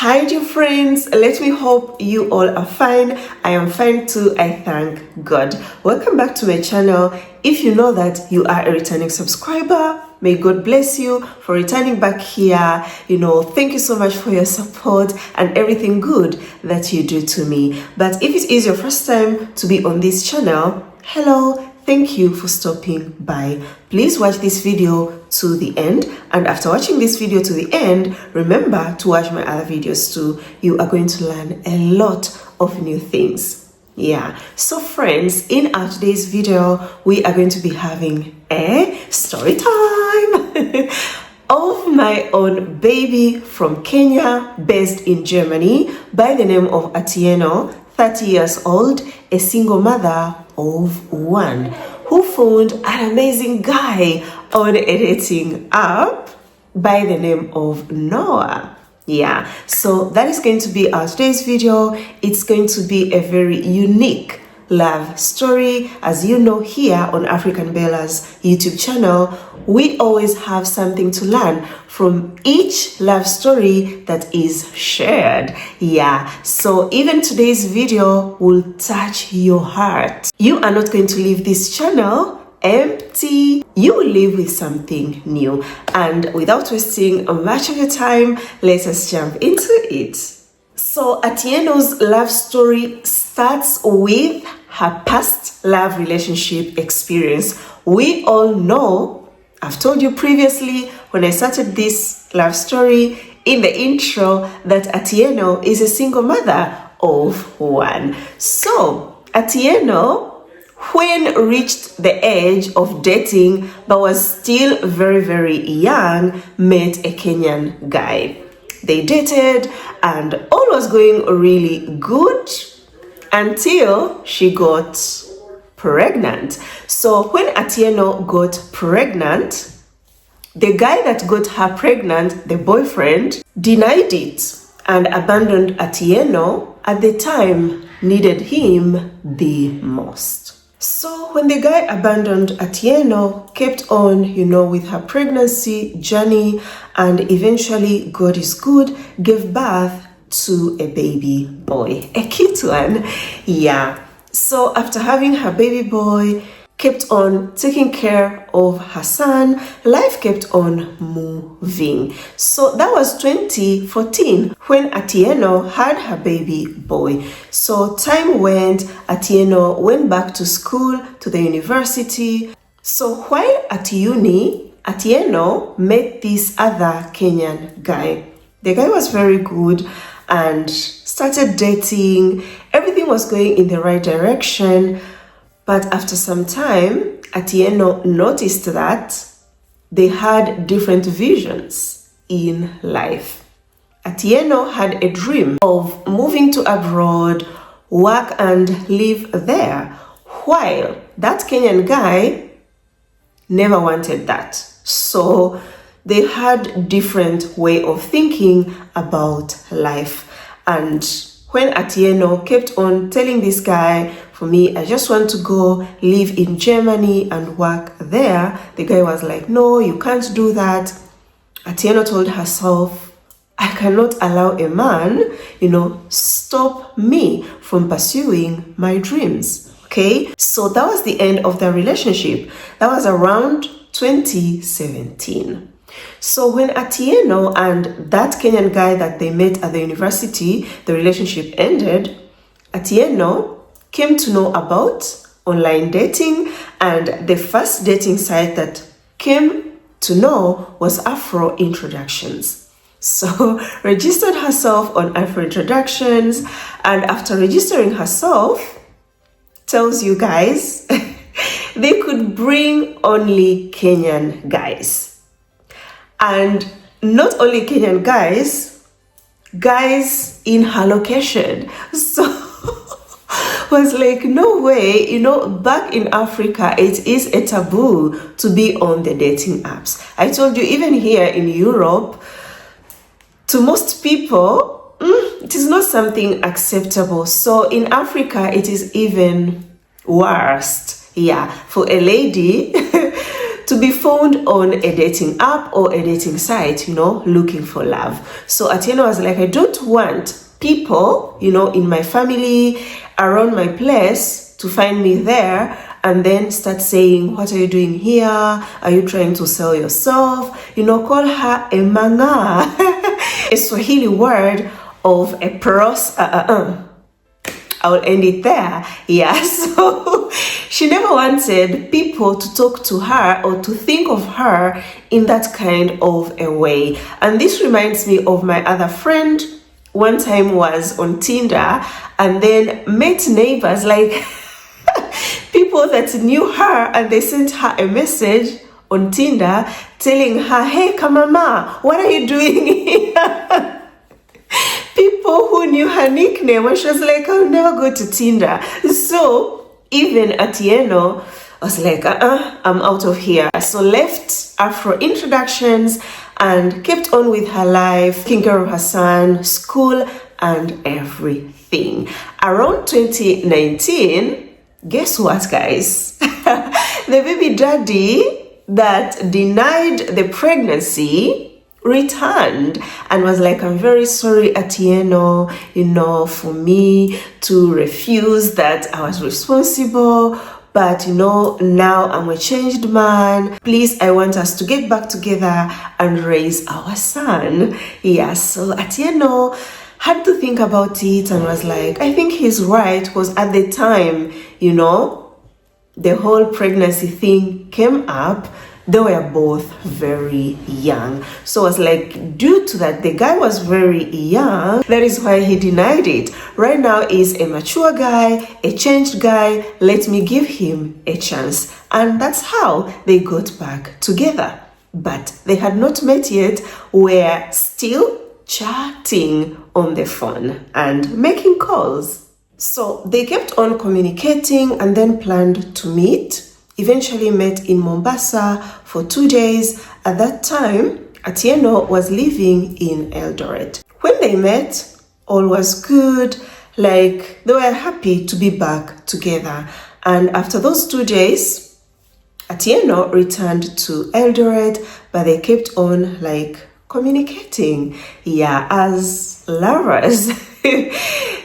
Hi dear friends, let me hope you all are fine. I am fine too, I thank God. Welcome back to my channel. If you know that you are a returning subscriber, may God bless you for returning back here. Thank you so much for your support and everything good that you do to me. But if it is your first time to be on this channel, hello. Thank you for stopping by. Please watch this video to the end, and after watching this video to the end, remember to watch my other videos too. You are going to learn a lot of new things. So friends, in our today's video, we are going to be having a story time of my own baby from Kenya, based in Germany, by the name of Atieno, 30 years old, a single mother of one, who found an amazing guy on a dating app by the name of Noah. So that is going to be our today's video. It's going to be a very unique love story. As you know, here on African Bella's YouTube channel, we always have something to learn from each love story that is shared. So even today's video will touch your heart. You are not going to leave this channel empty. You will leave with something new. And without wasting much of your time, let us jump into it. So Atieno's love story starts with her past love relationship experience. We all know, I've told you previously when I started this love story in the intro, that Atieno is a single mother of one. So Atieno, when reached the age of dating but was still very, very young, met a Kenyan guy. They dated and all was going really good until she got pregnant. So when Atieno got pregnant, the guy that got her pregnant, the boyfriend, denied it and abandoned Atieno at the time needed him the most. So when the guy abandoned Atieno, kept on, with her pregnancy journey, and eventually, God is good, gave birth to a baby boy, a cute one. So after having her baby boy, kept on taking care of her son, life kept on moving. So that was 2014 when Atieno had her baby boy. So time went, Atieno went back to school, to the university. So while at uni, Atieno met this other Kenyan guy. The guy was very good and started dating. Everything was going in the right direction. But after some time, Atieno noticed that they had different visions in life. Atieno had a dream of moving to abroad, work and live there, while that Kenyan guy never wanted that. So they had different way of thinking about life. And when Atieno kept on telling this guy, for me, I just want to go live in Germany and work there, the guy was like, no, you can't do that. Atieno told herself, I cannot allow a man, stop me from pursuing my dreams. Okay, so that was the end of their relationship. That was around 2017. So when Atieno and that Kenyan guy that they met at the university, the relationship ended, Atieno came to know about online dating, and the first dating site that came to know was Afro Introductions. So registered herself on Afro Introductions, and after registering herself, tells you guys, they could bring only Kenyan guys. And not only Kenyan guys in her location. So was like, no way, back in Africa, it is a taboo to be on the dating apps. I told you, even here in Europe, to most people, it is not something acceptable. So in Africa, it is even worse. For a lady to be found on a dating app or a dating site, looking for love. So Atieno was like, I don't want people, in my family, around my place to find me there and then start saying, what are you doing here? Are you trying to sell yourself? Call her a manga, a Swahili word of a pros. I'll end it there. Yeah, so she never wanted people to talk to her or to think of her in that kind of a way. And this reminds me of my other friend. One time was on Tinder and then met neighbors, like people that knew her, and they sent her a message on Tinder telling her, hey, Kamama, what are you doing here? People who knew her nickname, and she was like, I'll never go to Tinder. So even Atieno was like, I'm out of here. So left after introductions and kept on with her life, taking care of her son, school, and everything. Around 2019, guess what, guys? The baby daddy that denied the pregnancy returned and was like, I'm very sorry, Atieno, for me to refuse that I was responsible. But now I'm a changed man. Please, I want us to get back together and raise our son. Yeah, so Atieno had to think about it and was like, I think he's right, because at the time, the whole pregnancy thing came up. They were both very young. So I was like, due to that, the guy was very young. That is why he denied it. Right now he's a mature guy, a changed guy. Let me give him a chance. And that's how they got back together. But they had not met yet. Were still chatting on the phone and making calls. So they kept on communicating and then planned to meet. Eventually met in Mombasa for 2 days. At that time, Atieno was living in Eldoret. When they met, all was good. Like, they were happy to be back together. And after those 2 days, Atieno returned to Eldoret, but they kept on communicating. Yeah, as lovers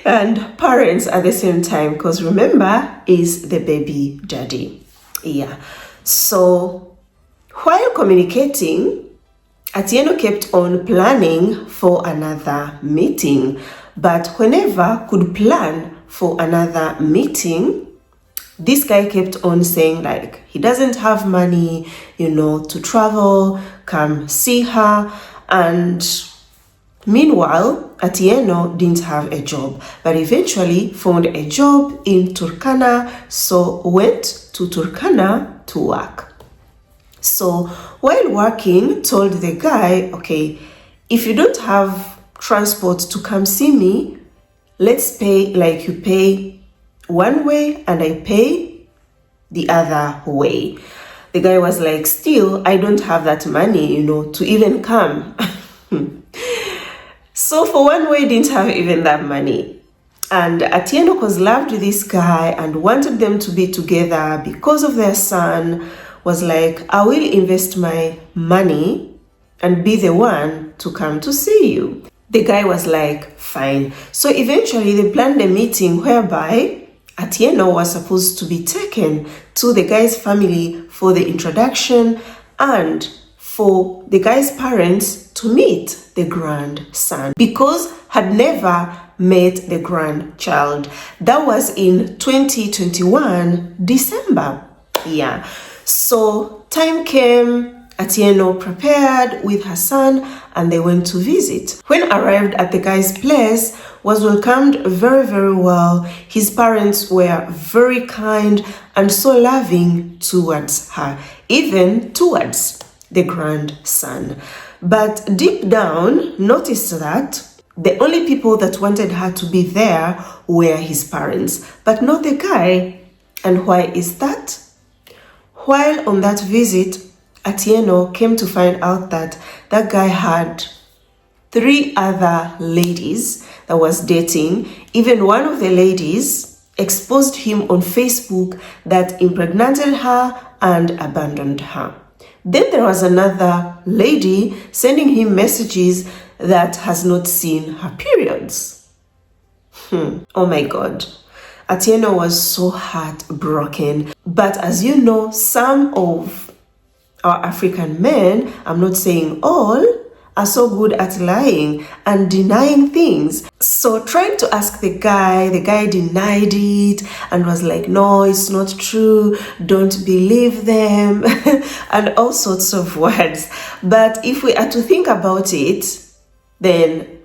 and parents at the same time. Because remember, is the baby daddy. Yeah, so while communicating, Atieno kept on planning for another meeting. But whenever could plan for another meeting, this guy kept on saying he doesn't have money, to travel, come see her. And meanwhile, Atieno didn't have a job, but eventually found a job in Turkana, so went to Turkana to work. So while working, told the guy, okay, if you don't have transport to come see me, let's pay you pay one way and I pay the other way. The guy was like, still, I don't have that money, to even come. So for one way, didn't have even that money. And Atieno loved this guy and wanted them to be together because of their son. Was like, I will invest my money and be the one to come to see you. The guy was like, fine. So eventually they planned a meeting whereby Atieno was supposed to be taken to the guy's family for the introduction and for the guy's parents to meet the grandson, because had never met the grandchild. That was in 2021 December. Yeah, so time came, Atieno prepared with her son and they went to visit. When arrived at the guy's place, was welcomed very, very well. His parents were very kind and so loving towards her, even towards the grandson. But deep down, noticed that the only people that wanted her to be there were his parents, but not the guy. And why is that? While on that visit, Atieno came to find out that that guy had 3 other ladies that was dating. Even one of the ladies exposed him on Facebook that impregnated her and abandoned her. Then there was another lady sending him messages that has not seen her periods. Oh my God. Atieno was so heartbroken. But as you know, some of our African men, I'm not saying all, are so good at lying and denying things. So trying to ask the guy denied it and was like, no, it's not true, don't believe them, and all sorts of words. But if we are to think about it, then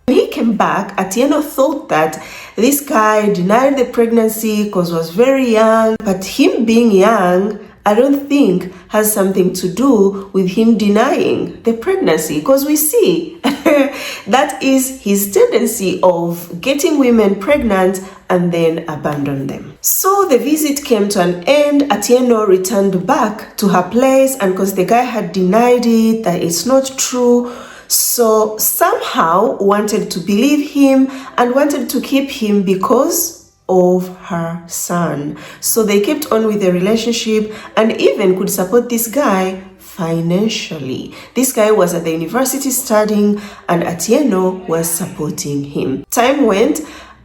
when he came back, Atieno thought that this guy denied the pregnancy because he was very young. But him being young, I don't think has something to do with him denying the pregnancy, because we see that is his tendency of getting women pregnant and then abandon them. So the visit came to an end. Atieno returned back to her place, and because the guy had denied it, that it's not true, so somehow wanted to believe him and wanted to keep him because of her son. So they kept on with the relationship and even could support this guy financially. This guy was at the university studying and Atieno was supporting him. Time went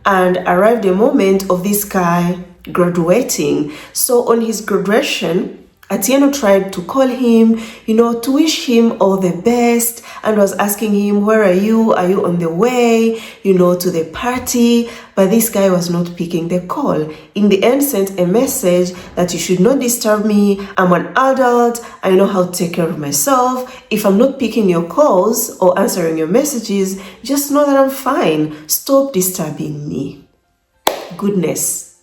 and arrived the moment of this guy graduating. So on his graduation, Atieno tried to call him, to wish him all the best, and was asking him, where are you? Are you on the way, to the party? But this guy was not picking the call. In the end, sent a message that you should not disturb me. I'm an adult. I know how to take care of myself. If I'm not picking your calls or answering your messages, just know that I'm fine. Stop disturbing me. Goodness.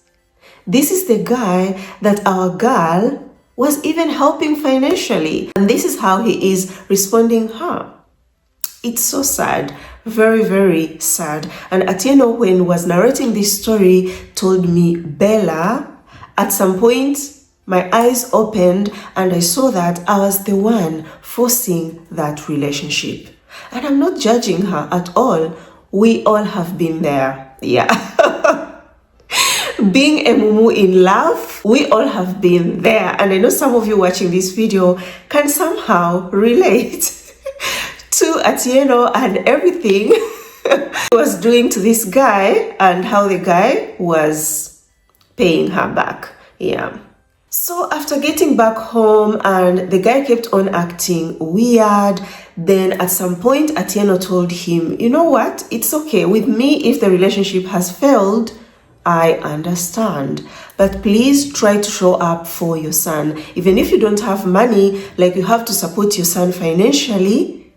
This is the guy that our girl was even helping financially. And this is how he is responding her. It's so sad. Very, very sad. And Atieno, when he was narrating this story, told me, Bella, at some point, my eyes opened and I saw that I was the one forcing that relationship. And I'm not judging her at all. We all have been there. Yeah. Being a mumu in love, we all have been there. And I know some of you watching this video can somehow relate to Atieno and everything he was doing to this guy and how the guy was paying her back. Yeah. So after getting back home and the guy kept on acting weird, then at some point Atieno told him, you know what? It's okay with me if the relationship has failed. I understand, but please try to show up for your son. Even if you don't have money, like you have to support your son financially,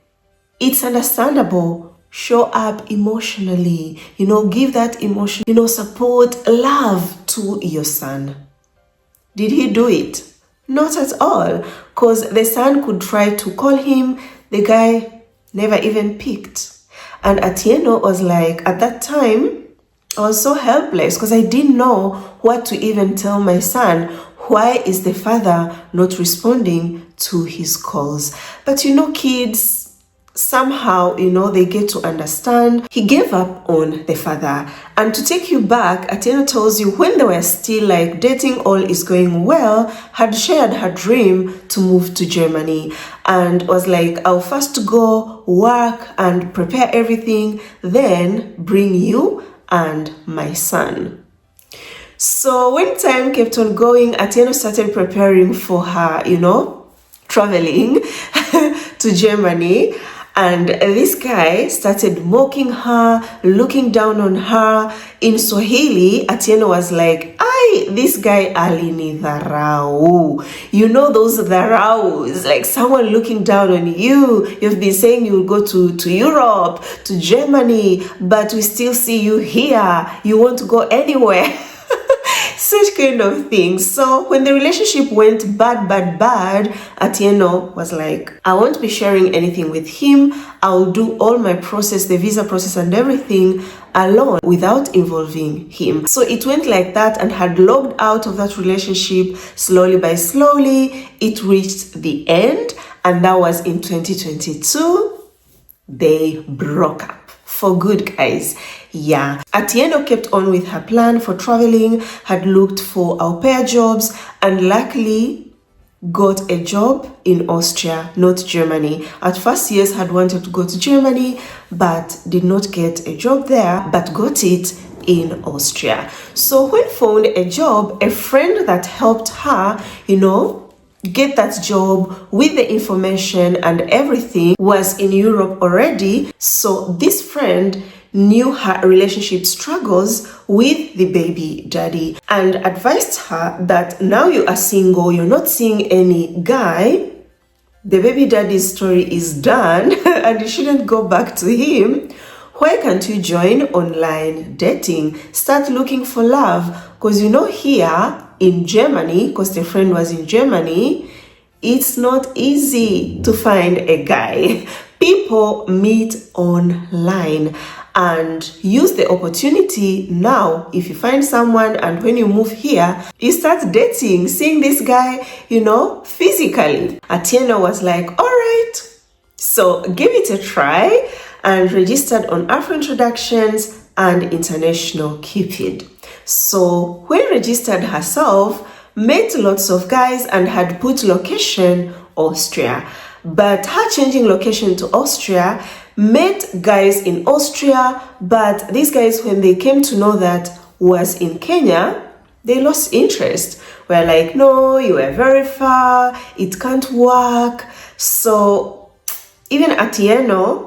it's understandable. Show up emotionally, give that emotion, support, love to your son. Did he do it? Not at all, because the son could try to call him. The guy never even picked. And Atieno was like, at that time, I was so helpless because I didn't know what to even tell my son. Why is the father not responding to his calls? But kids, somehow, they get to understand. He gave up on the father. And to take you back, Atieno tells you when they were still like dating, all is going well, had shared her dream to move to Germany and was like, I'll first go work and prepare everything, then bring you and my son. So when time kept on going, Atieno started preparing for her, traveling to Germany. And this guy started mocking her, looking down on her. In Swahili, Atieno was like, ay, this guy alinidharau. Those dharaus, like someone looking down on you. You've been saying you'll go to Europe, to Germany, but we still see you here. You won't go anywhere. Such kind of things. So when the relationship went bad, Atieno was like, I won't be sharing anything with him. I'll do all my process, the visa process and everything alone without involving him. So it went like that and had logged out of that relationship slowly by slowly. It reached the end and that was in 2022. They broke up. For good, guys. Yeah. Atieno kept on with her plan for traveling, had looked for au pair jobs, and luckily got a job in Austria, not Germany. At first, yes, had wanted to go to Germany, but did not get a job there, but got it in Austria. So when found a job, a friend that helped her, get that job with the information and everything was in Europe already. So this friend knew her relationship struggles with the baby daddy and advised her that now you are single, you're not seeing any guy, the baby daddy's story is done and you shouldn't go back to him. Why can't you join online dating? Start looking for love. Because here in Germany, because the friend was in Germany, it's not easy to find a guy. People meet online and use the opportunity now. If you find someone and when you move here, you start dating, seeing this guy, physically. Atieno was like, all right, so give it a try, and registered on Afro Introductions and International Cupid. So when registered herself, met lots of guys and had put location Austria. But her changing location to Austria, met guys in Austria, but these guys, when they came to know that was in Kenya, they lost interest. We're like, no, you are very far, it can't work. So even Atieno,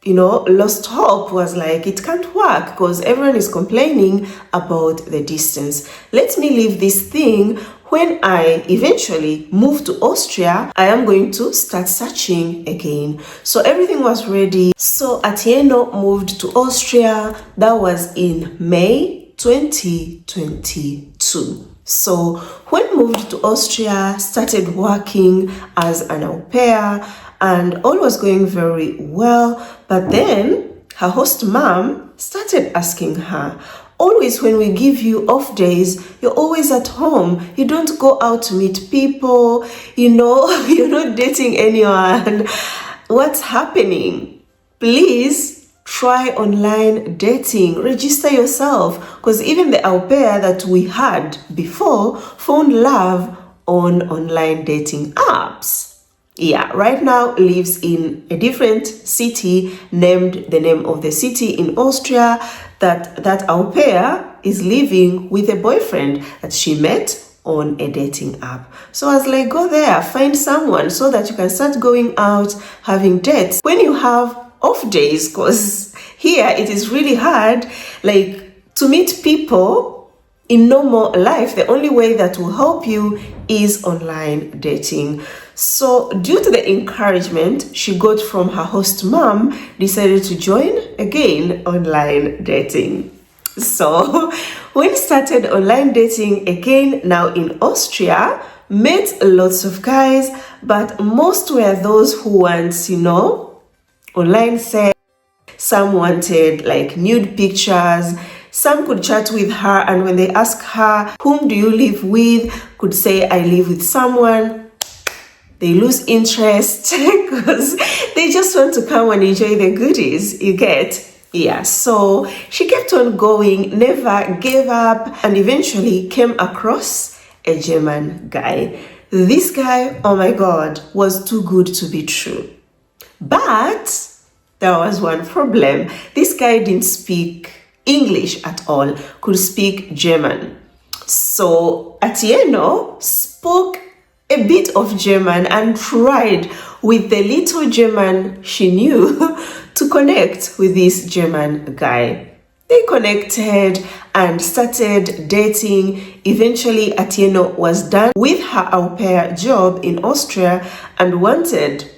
lost hope, was like, it can't work because everyone is complaining about the distance. Let me leave this thing. When I eventually move to Austria, I am going to start searching again. So everything was ready. So Atieno moved to Austria. That was in May 2022. So when moved to Austria, started working as an au pair, and all was going very well. But then her host mom started asking her, always when we give you off days, you're always at home. You don't go out to meet people, you're not dating anyone. What's happening? Please try online dating. Register yourself. Because even the au pair that we had before found love on online dating apps. Yeah, right now lives in a different city, named the name of the city in Austria, that au pair is living with a boyfriend that she met on a dating app. So I was like, go there, find someone so that you can start going out, having dates when you have off days, because here it is really hard, to meet people in normal life. The only way that will help you is online dating. So due to the encouragement she got from her host mom, decided to join again online dating. So when started online dating again, now in Austria, met lots of guys, but most were those who want, online sex. Some wanted nude pictures. Some could chat with her, and when they ask her, whom do you live with, could say, I live with someone. They lose interest because they just want to come and enjoy the goodies, you get? Yeah, so she kept on going, never gave up, and eventually came across a German guy. This guy, oh my God, was too good to be true. But there was one problem. This guy didn't speak English at all, could speak German. So Atieno spoke a bit of German and tried with the little German she knew to connect with this German guy. They connected and started dating. Eventually, Atieno was done with her au pair job in Austria and wanted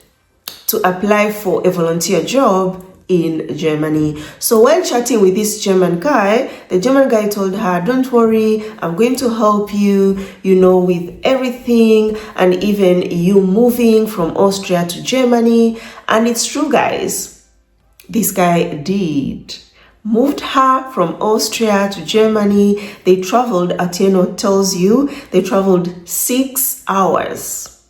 to apply for a volunteer job in Germany. So while chatting with this German guy, the German guy told her, don't worry, I'm going to help you, with everything, and even you moving from Austria to Germany. And it's true, guys. This guy did. Moved her from Austria to Germany. They traveled, Atieno tells you, they traveled 6 hours,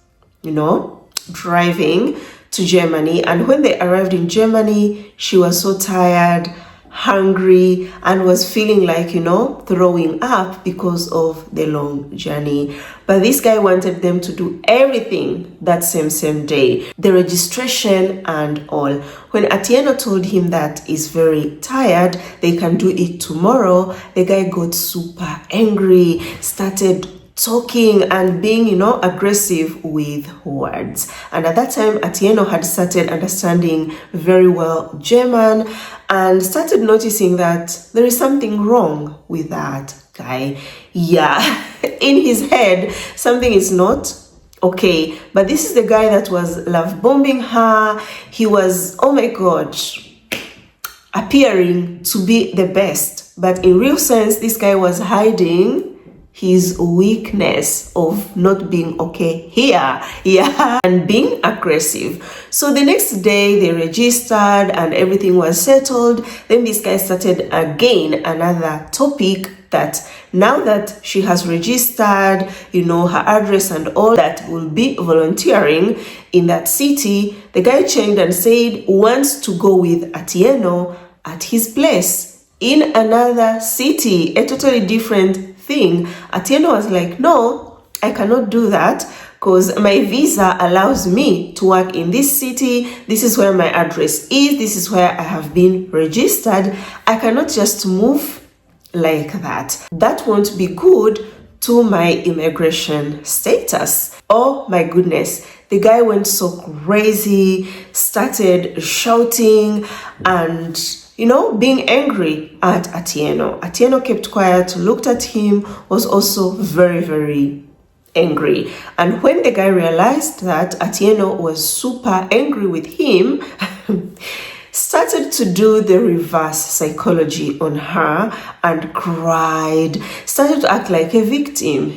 driving to Germany. And when they arrived in Germany, she was so tired. hungry, and was feeling like, throwing up because of the long journey. But this guy wanted them to do everything that same day, the registration and all. When Atieno told him that he's very tired, they can do it tomorrow, the guy got super angry, started talking and being, aggressive with words. And at that time, Atieno had started understanding very well German and started noticing that there is something wrong with that guy. Yeah, in his head, something is not okay. But this is the guy that was love bombing her. He was, oh my God, appearing to be the best. But in real sense, this guy was hiding his weakness of not being okay here, and being aggressive. So the next day they registered and everything was settled. Then this guy started again another topic, that now that she has registered, her address and all, that will be volunteering in that city. The guy changed and said wants to go with Atieno at his place in another city, a totally different thing. Atieno was like, no, I cannot do that because my visa allows me to work in this city. This is where my address is. This is where I have been registered. I cannot just move like that. That won't be good to my immigration status. Oh my goodness. The guy went so crazy, started shouting and being angry at Atieno. Atieno kept quiet, looked at him, was also very, very angry. And when the guy realized that Atieno was super angry with him, started to do the reverse psychology on her and cried, started to act like a victim,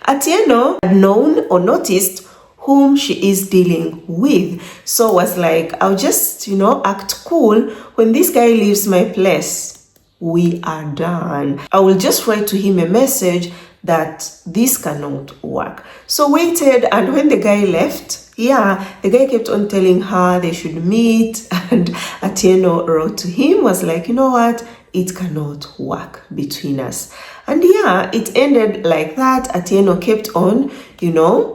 Atieno had known or noticed whom she is dealing with, so was like, I'll just act cool. When this guy leaves my place, we are done. I will just write to him a message that this cannot work. So waited, and when the guy left, the guy kept on telling her they should meet, and Atieno wrote to him, was like, you know what, it cannot work between us. And it ended like that. Atieno kept on,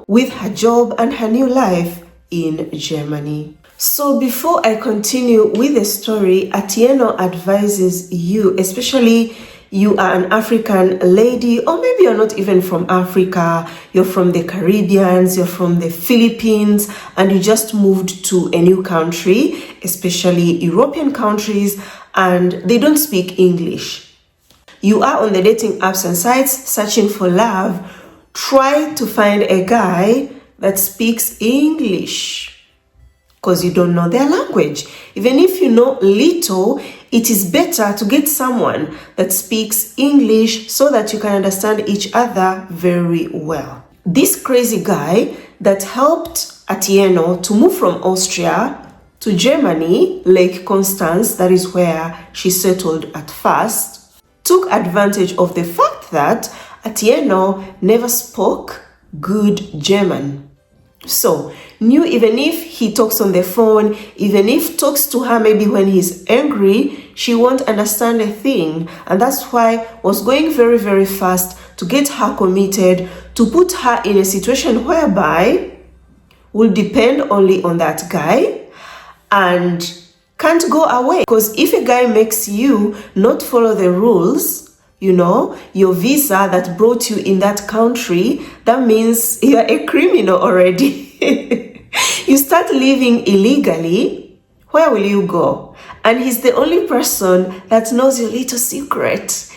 with her job and her new life in Germany. So before I continue with the story, Atieno advises you, especially you are an African lady, or maybe you're not even from Africa, you're from the Caribbean, you're from the Philippines, and you just moved to a new country, especially European countries, and they don't speak English. You are on the dating apps and sites searching for love. Try to find a guy that speaks English, because you don't know their language. Even if you know little, it is better to get someone that speaks English so that you can understand each other very well. This crazy guy that helped Atieno to move from Austria to Germany, Lake Constance, that is where she settled at first, took advantage of the fact that Atieno never spoke good German. So, knew even if he talks on the phone, even if talks to her maybe when he's angry, she won't understand a thing. And that's why was going very, very fast to get her committed, to put her in a situation whereby will depend only on that guy and can't go away. Because if a guy makes you not follow the rules, your visa that brought you in that country, that means you're a criminal already. You start living illegally, where will you go? And he's the only person that knows your little secret,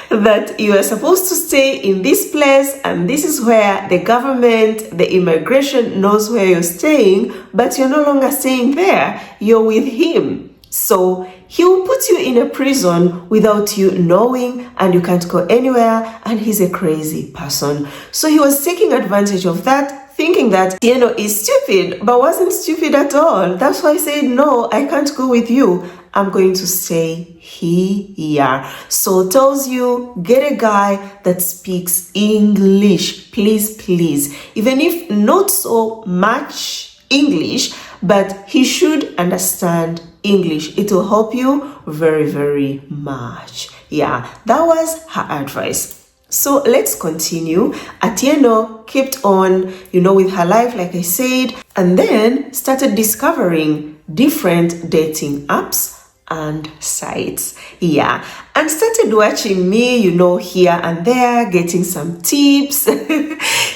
that you are supposed to stay in this place, and this is where the government, the immigration knows where you're staying, but you're no longer staying there, you're with him. So he will put you in a prison without you knowing, and you can't go anywhere, and he's a crazy person. So he was taking advantage of that, thinking that Atieno is stupid, but wasn't stupid at all. That's why I said, no, I can't go with you. I'm going to stay here. So tells you, get a guy that speaks English, please. Even if not so much English, but he should understand English. It will help you very, very much. Yeah, that was her advice. So let's continue. Atieno kept on, with her life, like I said, and then started discovering different dating apps and sites. Yeah, and started watching me, here and there, getting some tips.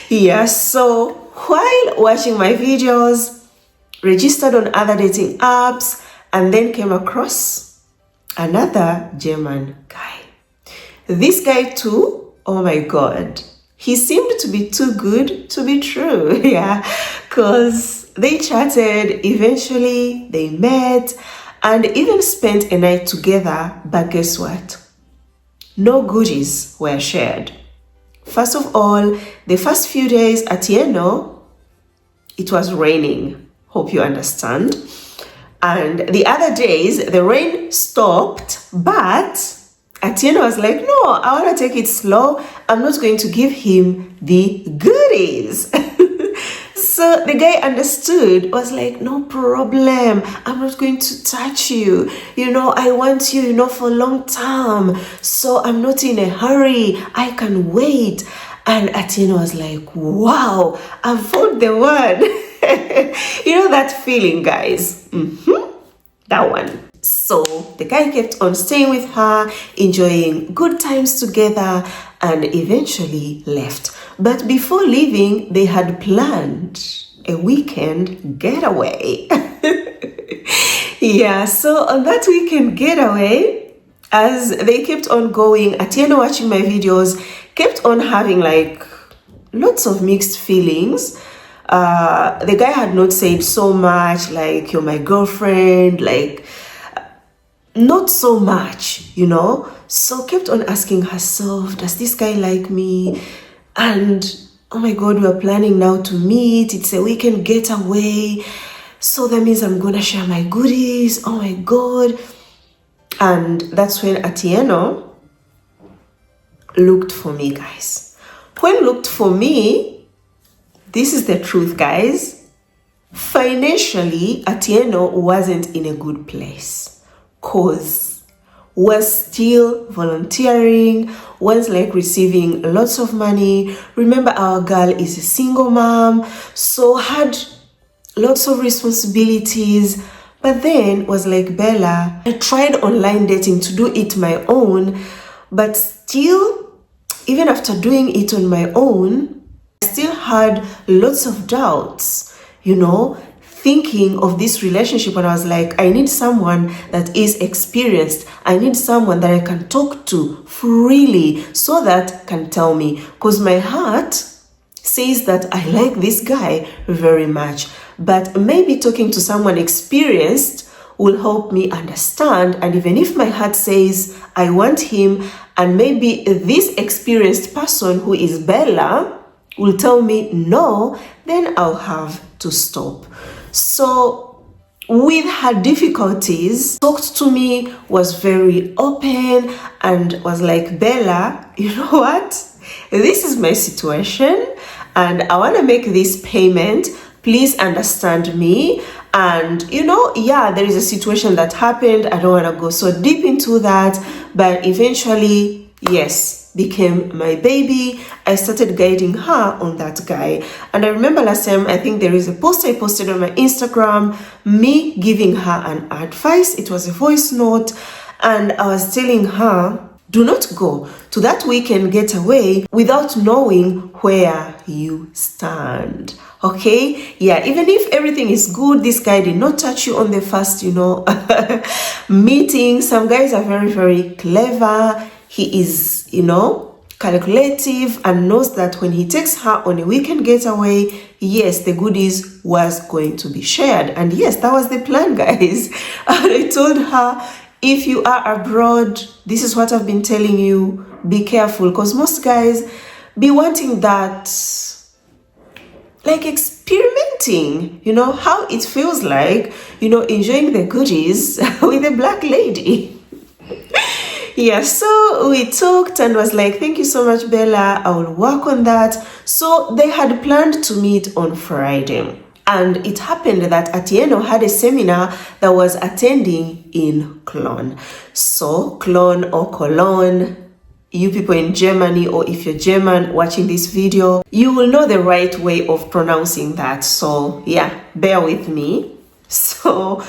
Yeah, so while watching my videos, registered on other dating apps, and then came across another German guy. This guy too, oh my God, he seemed to be too good to be true. Yeah, because they chatted, eventually they met, and even spent a night together. But guess what? No goodies were shared. First of all, the first few days at Atieno, it was raining. Hope you understand. And the other days, the rain stopped, but Atieno was like, no, I want to take it slow. I'm not going to give him the goodies. So the guy understood, was like, no problem. I'm not going to touch you. I want you, for a long time. So I'm not in a hurry. I can wait. And Atieno was like, wow, I found the one. That feeling, guys. That one. So the guy kept on staying with her, enjoying good times together, and eventually left. But before leaving, they had planned a weekend getaway. Yeah, so on that weekend getaway, as they kept on going, Atieno watching my videos, kept on having like lots of mixed feelings. The guy had not said so much, like, you're my girlfriend, like, not so much, so kept on asking herself, does this guy like me? And oh my God, we're planning now to meet, it's a weekend getaway, so that means I'm gonna share my goodies. Oh my God. And that's when Atieno looked for me, guys. When looked for me, this is the truth, guys. Financially, Atieno wasn't in a good place, cause was still volunteering, was like receiving lots of money. Remember, our girl is a single mom, so had lots of responsibilities. But then was like, Bella, I tried online dating to do it my own, but still, even after doing it on my own, I still had lots of doubts, thinking of this relationship. And I was like, I need someone that is experienced. I need someone that I can talk to freely, so that can tell me, because my heart says that I like this guy very much, but maybe talking to someone experienced will help me understand. And even if my heart says I want him, and maybe this experienced person who is Bella will tell me no, then I'll have to stop. So with her difficulties, talked to me, was very open, and was like, Bella, you know what? This is my situation, and I want to make this payment. Please understand me. And there is a situation that happened. I don't want to go so deep into that, but eventually, yes, became my baby. I started guiding her on that guy. And I remember last time, I think there is a post I posted on my Instagram, me giving her an advice. It was a voice note, and I was telling her, do not go to that weekend getaway without knowing where you stand. Okay? Yeah, even if everything is good, this guy did not touch you on the first, meeting. Some guys are very, very clever. He is, calculative, and knows that when he takes her on a weekend getaway, yes, the goodies was going to be shared. And yes, that was the plan, guys. And I told her, if you are abroad, this is what I've been telling you, be careful, because most guys be wanting that, like experimenting, how it feels like, enjoying the goodies with a black lady. Yeah, so we talked and was like, thank you so much, Bella, I will work on that. So they had planned to meet on Friday. And it happened that Atieno had a seminar that was attending in Cologne. So Cologne or Cologne, you people in Germany, or if you're German watching this video, you will know the right way of pronouncing that. So yeah, bear with me. So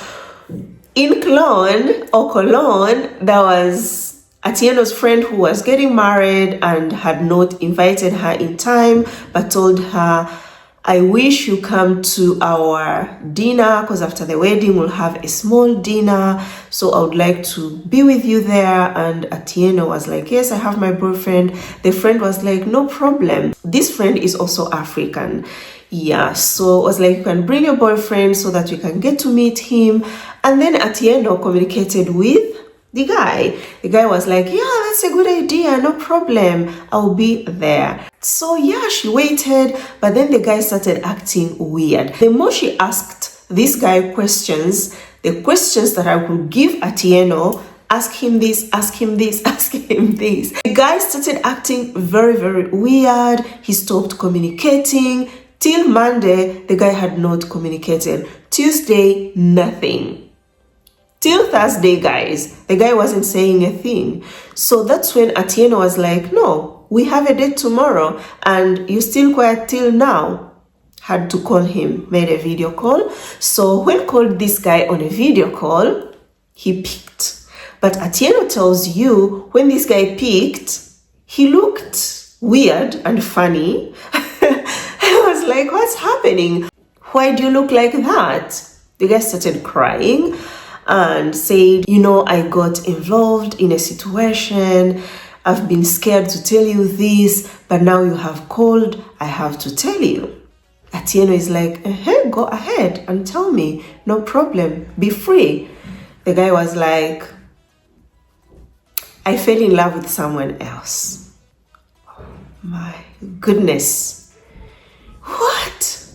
in Cologne or Cologne, there was Atieno's friend who was getting married and had not invited her in time, but told her, I wish you come to our dinner, because after the wedding we'll have a small dinner, so I would like to be with you there. And Atieno was like, yes, I have my boyfriend. The friend was like, no problem. This friend is also African. Yeah, so it was like, you can bring your boyfriend so that you can get to meet him. And then Atieno communicated with the guy. The guy was like, yeah, that's a good idea, no problem, I'll be there. So yeah, she waited, but then the guy started acting weird. The more she asked this guy questions, the questions that I would give Atieno, ask him this, ask him this, ask him this, the guy started acting very, very weird. He stopped communicating. Till Monday, the guy had not communicated. Tuesday, nothing. Till Thursday, guys, the guy wasn't saying a thing. So that's when Atieno was like, no, we have a date tomorrow and you're still quiet till now. Had to call him, made a video call. So when called this guy on a video call, he picked. But Atieno tells you, when this guy picked, he looked weird and funny. I was like, what's happening? Why do you look like that? The guy started crying and said, you know, I got involved in a situation. I've been scared to tell you this, but now you have called, I have to tell you. Atieno is like, go ahead and tell me, no problem, be free. The guy was like, I fell in love with someone else. Oh my goodness. What?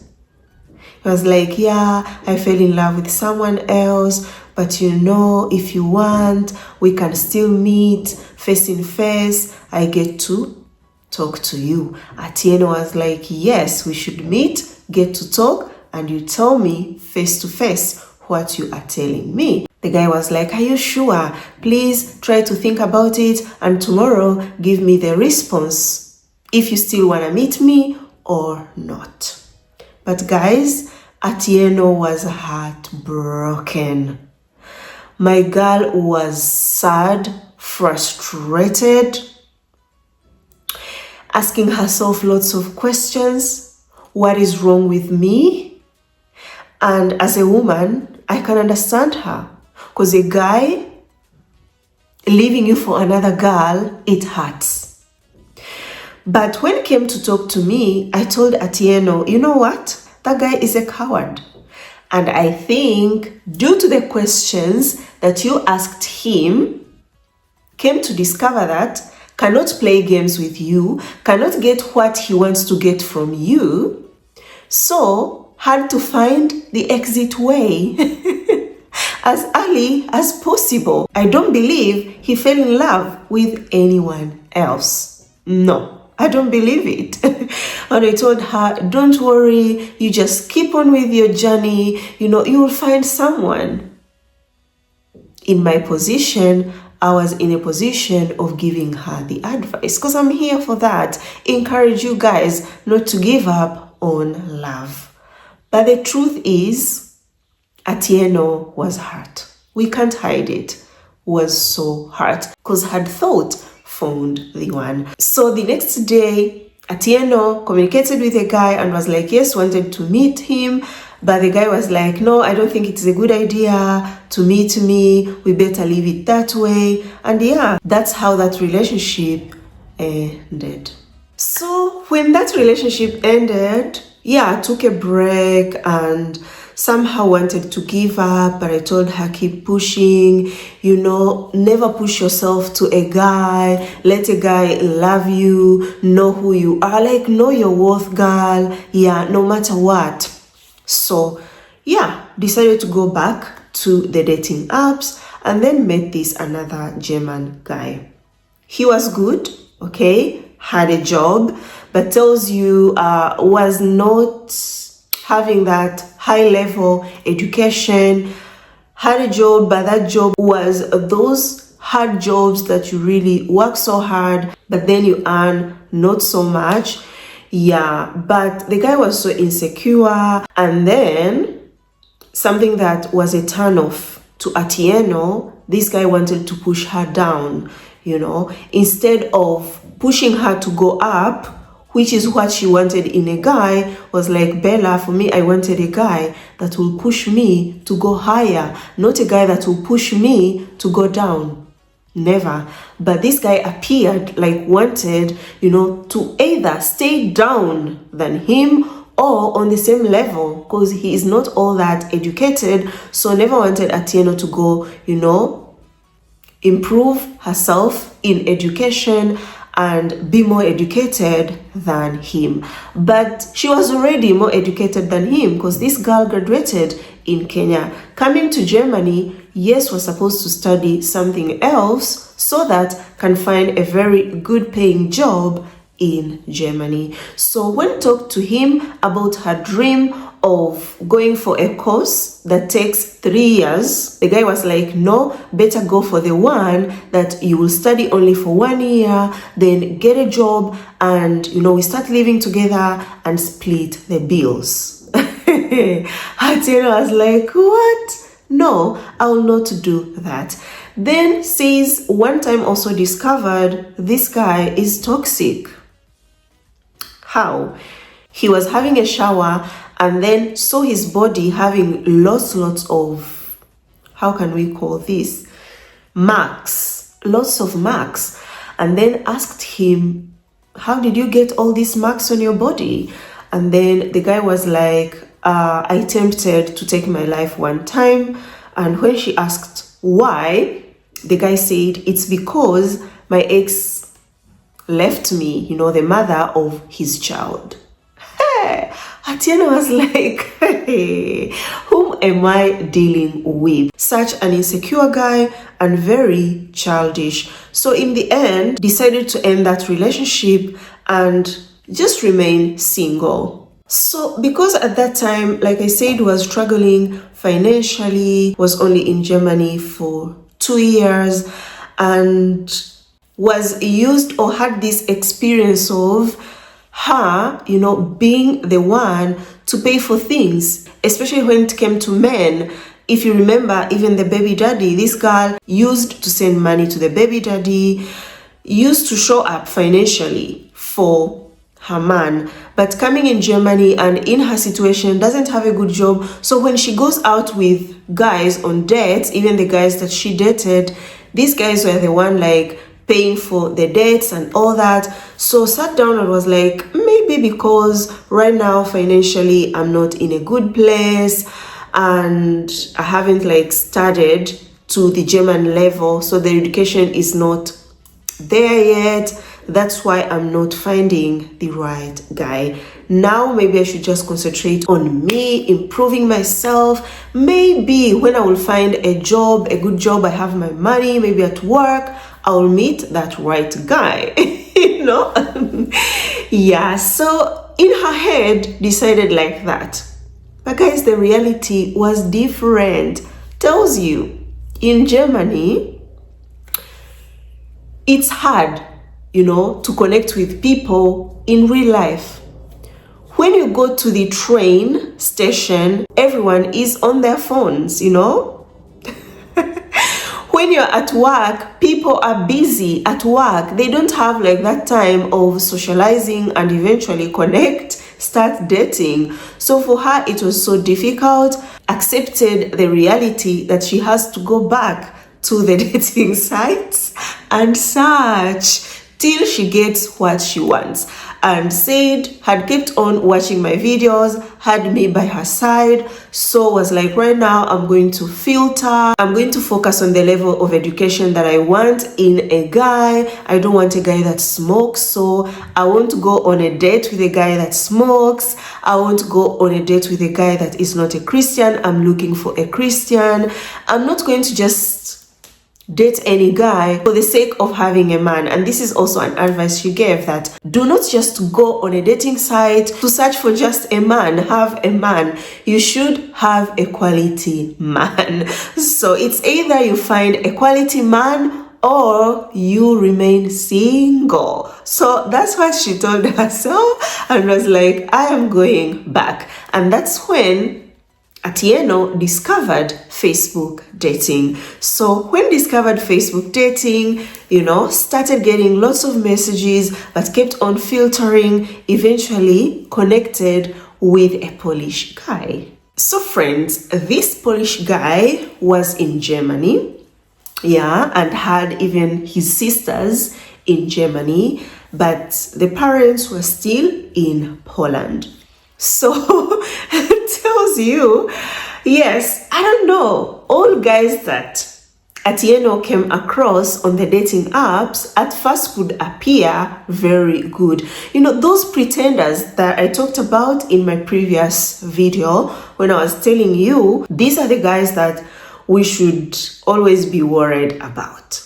He was like, yeah, I fell in love with someone else, but you know, if you want, we can still meet face in face. I get to talk to you. Atieno was like, yes, we should meet, get to talk, and you tell me face to face what you are telling me. The guy was like, are you sure? Please try to think about it, and tomorrow give me the response if you still want to meet me or not. But guys, Atieno was heartbroken. My girl was sad, frustrated, asking herself lots of questions. What is wrong with me? And as a woman, I can understand her. Because a guy leaving you for another girl, it hurts. But when it came to talk to me, I told Atieno, you know what? That guy is a coward. And I think due to the questions that you asked him, came to discover that cannot play games with you, cannot get what he wants to get from you, so had to find the exit way as early as possible. I don't believe he fell in love with anyone else. No, I don't believe it. And I told her, don't worry, you just keep on with your journey. You know, you will find someone. In my position, I was in a position of giving her the advice because I'm here for that. Encourage you guys not to give up on love. But the truth is, Atieno was hurt. We can't hide it. Was so hurt because had thought found the one. So the next day, Atieno communicated with a guy and was like, yes, wanted to meet him. But the guy was like, no, I don't think it's a good idea to meet me. We better leave it that way. And yeah, that's how that relationship ended. So when that relationship ended, yeah, I took a break and somehow wanted to give up, but I told her, keep pushing, you know, never push yourself to a guy, let a guy love you, know who you are, like know your worth, girl, yeah, no matter what. So yeah, decided to go back to the dating apps and then met this another German guy. He was good, okay, had a job, but tells you was not, having that high level education, had a job, but that job was those hard jobs that you really work so hard, but then you earn not so much. Yeah, but the guy was so insecure. And then something that was a turn off to Atieno, this guy wanted to push her down, instead of pushing her to go up, which is what she wanted in a guy. Was like, Bella, for me, I wanted a guy that will push me to go higher, not a guy that will push me to go down. Never. But this guy appeared like wanted, to either stay down than him or on the same level, because he is not all that educated. So never wanted Atieno to go, improve herself in education and be more educated than him. But she was already more educated than him, because this girl graduated in Kenya. Coming to Germany, yes, was supposed to study something else so that can find a very good paying job in Germany. So when talked to him about her dream of going for a course that takes 3 years, the guy was like, no, better go for the one that you will study only for 1 year, then get a job, and we start living together and split the bills. Atieno was like, what? No, I will not do that. Then says one time also discovered this guy is toxic. How? He was having a shower and then saw his body having lots of, how can we call this? Marks, lots of marks. And then asked him, how did you get all these marks on your body? And then the guy was like, I attempted to take my life one time. And when she asked why, the guy said, it's because my ex left me, the mother of his child. Hey, Atieno was like, hey, whom am I dealing with? Such an insecure guy and very childish. So in the end, decided to end that relationship and just remain single. So because at that time, like I said, was struggling financially, was only in Germany for 2 years, and was used or had this experience of her, being the one to pay for things, especially when it came to men. If you remember, even the baby daddy, this girl used to send money to the baby daddy, used to show up financially for her man. But coming in Germany and in her situation, doesn't have a good job. So when she goes out with guys on dates, even the guys that she dated, these guys were the one like paying for the dates and all that. So sat down and was like, maybe because right now financially I'm not in a good place and I haven't like studied to the German level, so the education is not there yet. That's why I'm not finding the right guy. Now maybe I should just concentrate on me, improving myself. Maybe when I will find a job, a good job, I have my money, maybe at work, I'll meet that right guy. Yeah, so in her head decided like that. But guys, the reality was different. Tells you, in Germany, it's hard, to connect with people in real life. When you go to the train station, everyone is on their phones, When you're at work, people are busy at work. They don't have like that time of socializing and eventually connect, start dating. So for her, it was so difficult. Accepted the reality that she has to go back to the dating sites and search till she gets what she wants. And said, had kept on watching my videos, had me by her side. So was like, right now I'm going to filter. I'm going to focus on the level of education that I want in a guy. I don't want a guy that smokes. So I want to go on a date with a guy that smokes. I want to go on a date with a guy that is not a Christian. I'm looking for a Christian. I'm not going to just date any guy for the sake of having a man. And this is also an advice she gave, that do not just go on a dating site to search for just a man, have a man. You should have a quality man. So it's either you find a quality man or you remain single. So that's what she told herself and was like, I am going back. And that's when Atieno discovered Facebook dating. So when discovered Facebook dating, started getting lots of messages, but kept on filtering, eventually connected with a Polish guy. So friends, this Polish guy was in Germany. And had even his sisters in Germany, but the parents were still in Poland. So it tells you, yes, I don't know, all guys that Atieno came across on the dating apps at first could appear very good. Those pretenders that I talked about in my previous video when I was telling you, these are the guys that we should always be worried about.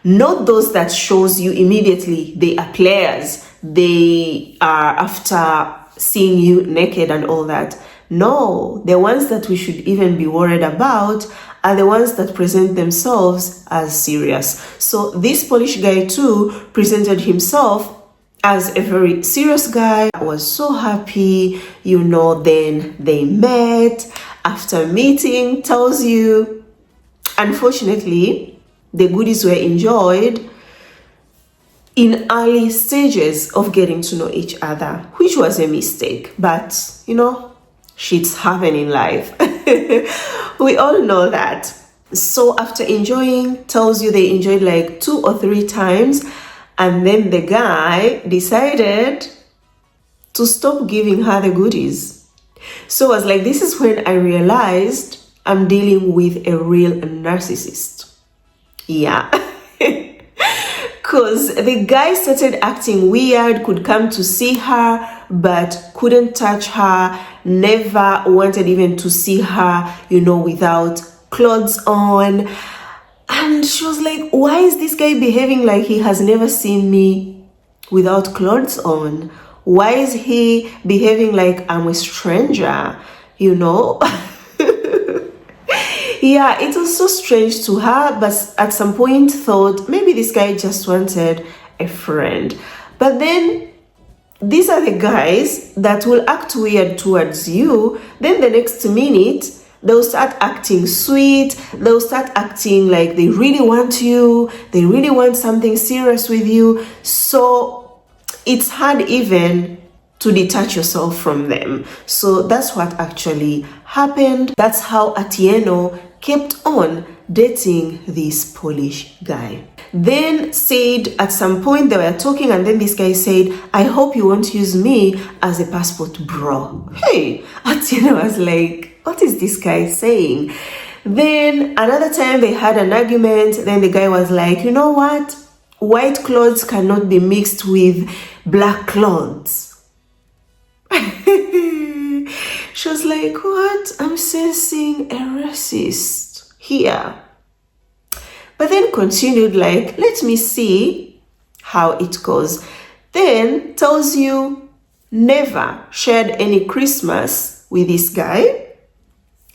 Not those that shows you immediately they are players, they are after seeing you naked and all that. No, the ones that we should even be worried about are the ones that present themselves as serious. So this Polish guy too presented himself as a very serious guy. I was so happy, then they met. After meeting, tells you, unfortunately, the goodies were enjoyed in early stages of getting to know each other, which was a mistake. But, shit's happen in life. We all know that. So after enjoying, tells you they enjoyed like 2 or 3 times. And then the guy decided to stop giving her the goodies. So I was like, this is when I realized I'm dealing with a real narcissist. Because the guy started acting weird, could come to see her, but couldn't touch her, never wanted even to see her, without clothes on. And she was like, why is this guy behaving like he has never seen me without clothes on? Why is he behaving like I'm a stranger, It was so strange to her, but at some point thought maybe this guy just wanted a friend. But then these are the guys that will act weird towards you. Then the next minute, they'll start acting sweet. They'll start acting like they really want you. They really want something serious with you. So it's hard even to detach yourself from them. So that's what actually happened. That's how Atieno kept on dating this Polish guy. Then said at some point they were talking, and then this guy said, I hope you won't use me as a passport bro. Hey, Atieno was like, what is this guy saying? Then another time they had an argument. Then the guy was like, you know what? White clothes cannot be mixed with black clothes. She was like, what? I'm sensing a racist here. But then continued like, let me see how it goes. Then tells you never shared any Christmas with this guy.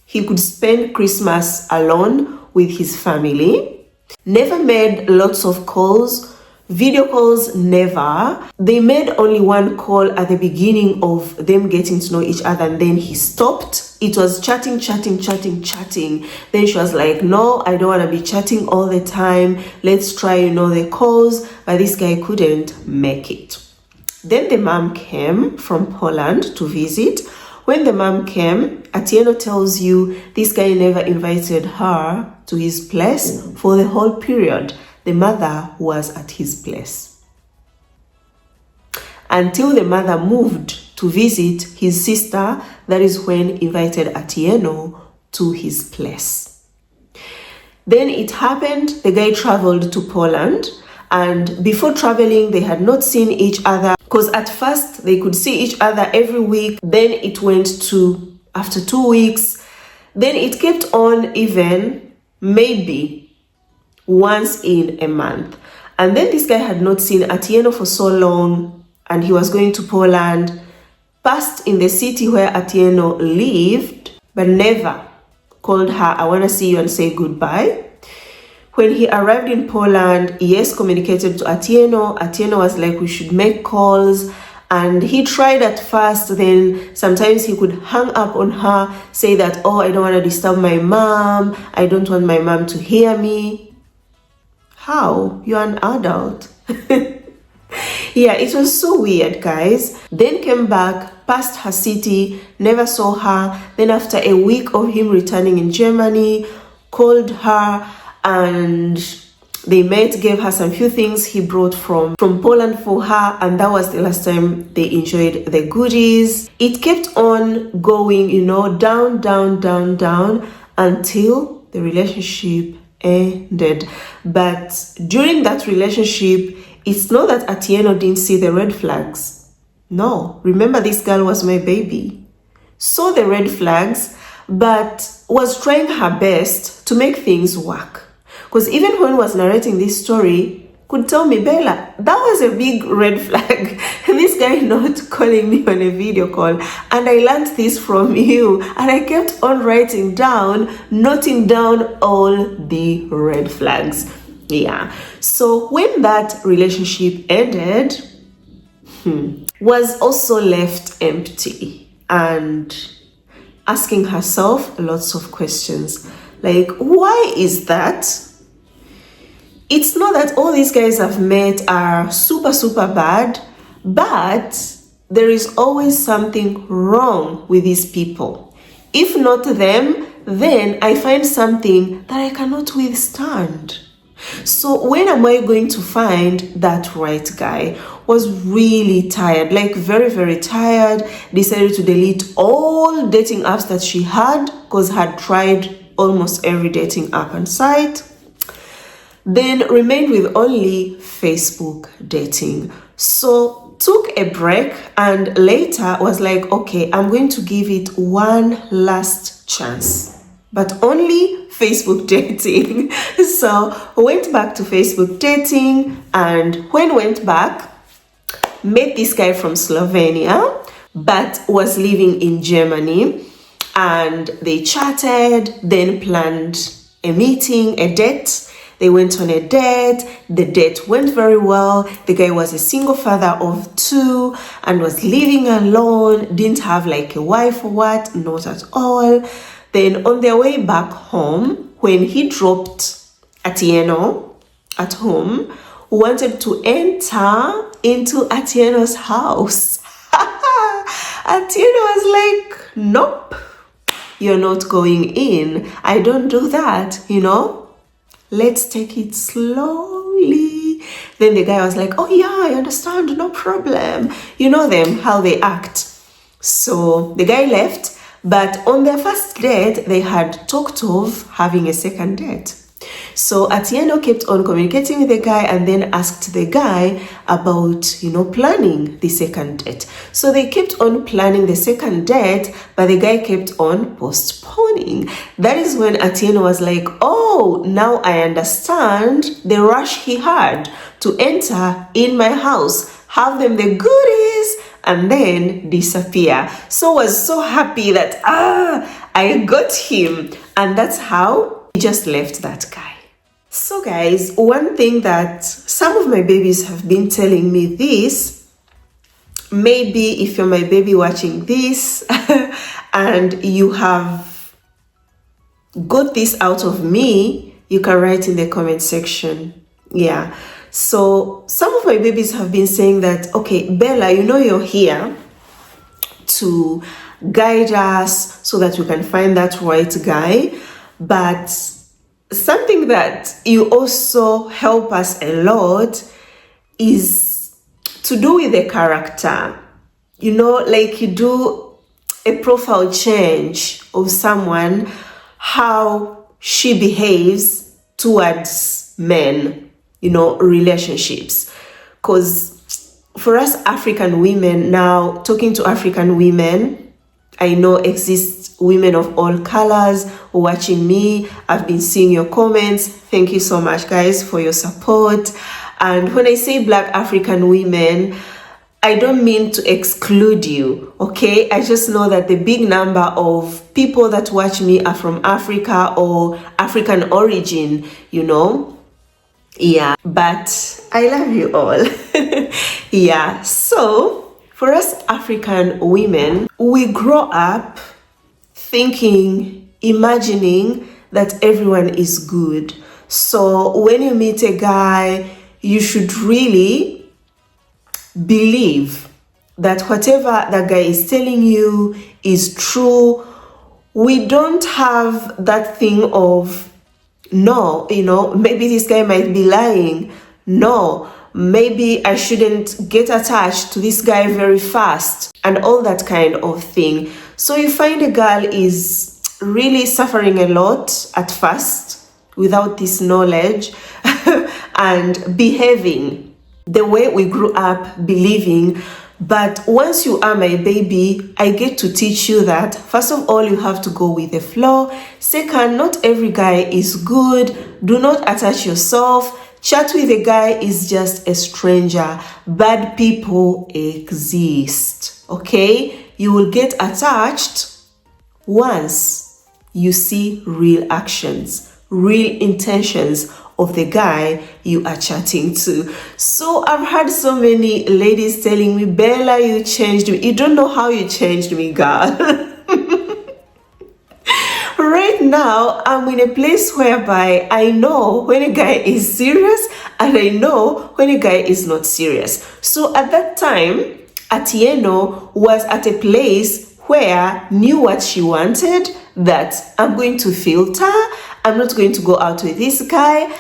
He could spend Christmas alone with his family. Never made lots of calls. Video calls, never. They made only one call at the beginning of them getting to know each other, and then he stopped. It was chatting. Then she was like, no, I don't want to be chatting all the time. Let's try, the calls. But this guy couldn't make it. Then the mom came from Poland to visit. When the mom came, Atieno tells you this guy never invited her to his place for the whole period. The mother was at his place. Until the mother moved to visit his sister, that is when invited Atieno to his place. Then it happened, the guy traveled to Poland, and before traveling, they had not seen each other, because at first they could see each other every week. Then it went to after 2 weeks. Then it kept on even maybe once in a month. And then this guy had not seen Atieno for so long, and he was going to Poland, passed in the city where Atieno lived, but never called her, I want to see you, and say goodbye. When he arrived in Poland, yes, communicated to Atieno. Atieno was like, we should make calls. And he tried at first, then sometimes he could hang up on her, say that, oh, I don't want to disturb my mom. I don't want my mom to hear me. How? You're an adult. Yeah, it was so weird, guys. Then came back, passed her city, never saw her. Then after a week of him returning in Germany, called her, and they met, gave her some few things he brought from Poland for her, and that was the last time they enjoyed the goodies. It kept on going, you know, down, down, down, down, until the relationship ended. But during that relationship, it's not that Atieno didn't see the red flags. No, remember, this girl was my baby. Saw the red flags, but was trying her best to make things work. Because even when I was narrating this story, could tell me, Bella, that was a big red flag. This guy not calling me on a video call. And I learned this from you. And I kept on writing down, noting down all the red flags. Yeah. So when that relationship ended, was also left empty and asking herself lots of questions. Like, why is that? It's not that all these guys I've met are super, super bad, but there is always something wrong with these people. If not them, then I find something that I cannot withstand. So when am I going to find that right guy? Was really tired, like very, very tired. Decided to delete all dating apps that she had, because had tried almost every dating app and site. Then remained with only Facebook dating. So took a break, and later was like, okay, I'm going to give it one last chance, but only Facebook dating. So went back to Facebook dating, and when went back, met this guy from Slovenia, but was living in Germany, and they chatted, then planned a meeting, a date. They went on a date. The date went very well. The guy was a single father of 2 and was living alone, didn't have like a wife or what, not at all. Then on their way back home, when he dropped Atieno at home, wanted to enter into Atieno's house. Atieno was like, nope, you're not going in. I don't do that, you know. Let's take it slowly. Then the guy was like, oh yeah, I understand, no problem. You know them, how they act. So the guy left, but on their first date, they had talked of having a second date. So Atieno kept on communicating with the guy, and then asked the guy about, you know, planning the second date. So they kept on planning the second date, but the guy kept on postponing. That is when Atieno was like, oh, now I understand the rush he had to enter in my house, have them the goodies, and then disappear. So was so happy that, I got him. And that's how he just left that guy. So guys, one thing that some of my babies have been telling me this, maybe if you're my baby watching this and you have got this out of me, you can write in the comment section. Yeah. So some of my babies have been saying that, okay, Bella, you know you're here to guide us so that we can find that right guy, but something that you also help us a lot is to do with the character. You know, like you do a profile change of someone, how she behaves towards men, you know, relationships. Because for us African women now, talking to African women, I know exists women of all colors watching me. I've been seeing your comments. Thank you so much, guys, for your support. And when I say Black African women, I don't mean to exclude you, okay? I just know that the big number of people that watch me are from Africa or African origin, Yeah, but I love you all. Yeah, so for us African women, we grow up thinking, imagining that everyone is good. So when you meet a guy, you should really believe that whatever that guy is telling you is true. We don't have that thing of, no, maybe this guy might be lying. No, maybe I shouldn't get attached to this guy very fast, and all that kind of thing. So you find a girl is really suffering a lot at first without this knowledge and behaving the way we grew up believing. But once you are my baby, I get to teach you that first of all, you have to go with the flow. Second, not every guy is good. Do not attach yourself. Chat with a guy is just a stranger. Bad people exist, okay? You will get attached once you see real actions, real intentions of the guy you are chatting to. So I've had so many ladies telling me, Bella, you changed me. You don't know how you changed me, girl. Right now, I'm in a place whereby I know when a guy is serious and I know when a guy is not serious. So at that time, Atieno was at a place where knew what she wanted, that I'm going to filter. I'm not going to go out with this guy.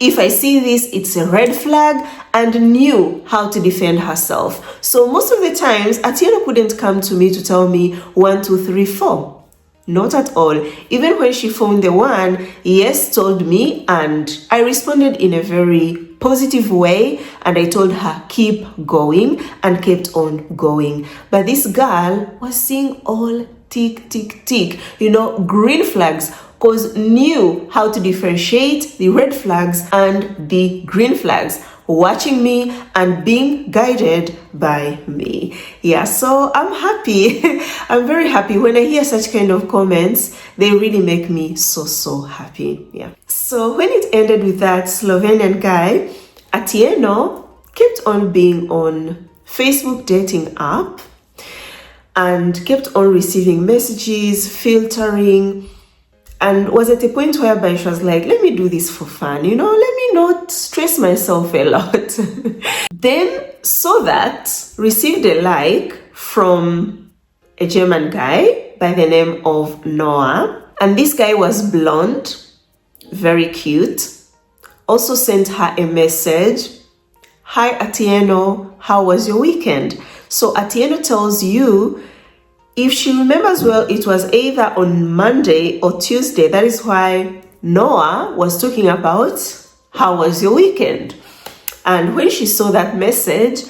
If I see this, it's a red flag, and knew how to defend herself. So most of the times, Atieno couldn't come to me to tell me 1, 2, 3, 4. Not at all. Even when she found the one, yes, told me, and I responded in a very positive way, and I told her keep going, and kept on going. But this girl was seeing all tick, tick, tick, green flags, because knew how to differentiate the red flags and the green flags, watching me and being guided by me. Yeah, so I'm happy. I'm very happy. When I hear such kind of comments, they really make me so happy. Yeah. So when it ended with that Slovenian guy, Atieno kept on being on Facebook dating app and kept on receiving messages, filtering, and was at a point whereby she was like, let me do this for fun, let me not stress myself a lot. Then saw that, received a like from a German guy by the name of Noah. And this guy was blonde, very cute. Also sent her a message. Hi Atieno, how was your weekend? So Atieno tells you, if she remembers well, it was either on Monday or Tuesday. That is why Noah was talking about how was your weekend. And when she saw that message,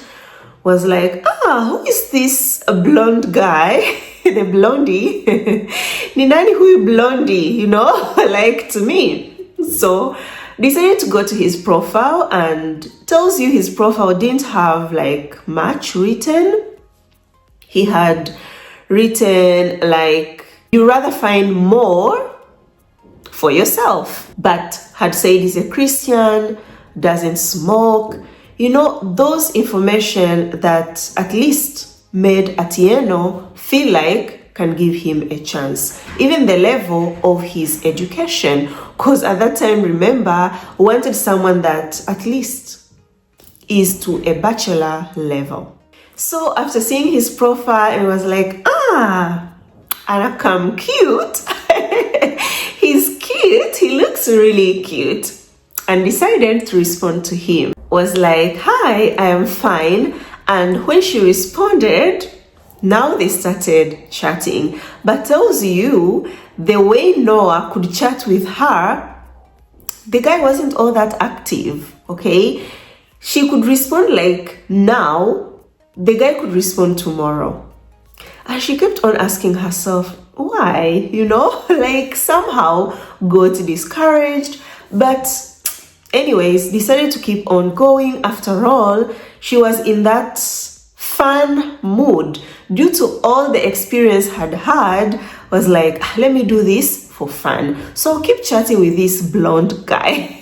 was like, who is this blonde guy? The blondie. Ni nani huyu blondie, like to me. So decided to go to his profile, and tells you his profile didn't have like much written. He had written like, you rather find more for yourself, but had said he's a Christian, doesn't smoke, those information that at least made Atieno feel like can give him a chance. Even the level of his education, because at that time, remember, wanted someone that at least is to a bachelor level. So after seeing his profile, it was like, Anakam cute. He's cute. He looks really cute. And decided to respond to him. Was like, hi, I am fine. And when she responded, now they started chatting. But tells you, the way Noah could chat with her, the guy wasn't all that active, okay? She could respond like now, the guy could respond tomorrow. And she kept on asking herself, why, like somehow got discouraged. But anyways, decided to keep on going. After all, she was in that fun mood due to all the experience had. Was like, let me do this for fun. So I'll keep chatting with this blonde guy.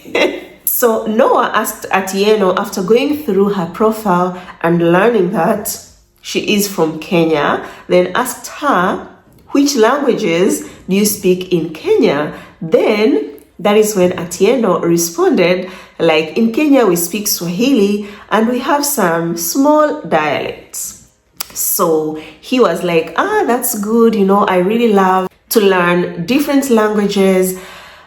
So Noah asked Atieno, after going through her profile and learning that she is from Kenya, then asked her, which languages do you speak in Kenya? Then that is when Atieno responded, like, in Kenya we speak Swahili and we have some small dialects. So he was like, that's good. I really love to learn different languages,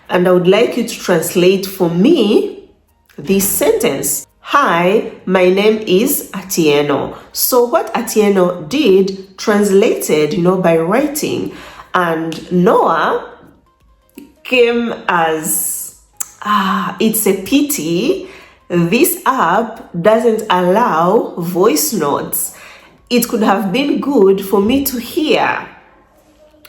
and I would like you to translate for me this sentence. Hi, my name is Atieno. So what Atieno did, translated, by writing, and Noah came as, it's a pity this app doesn't allow voice notes. It could have been good for me to hear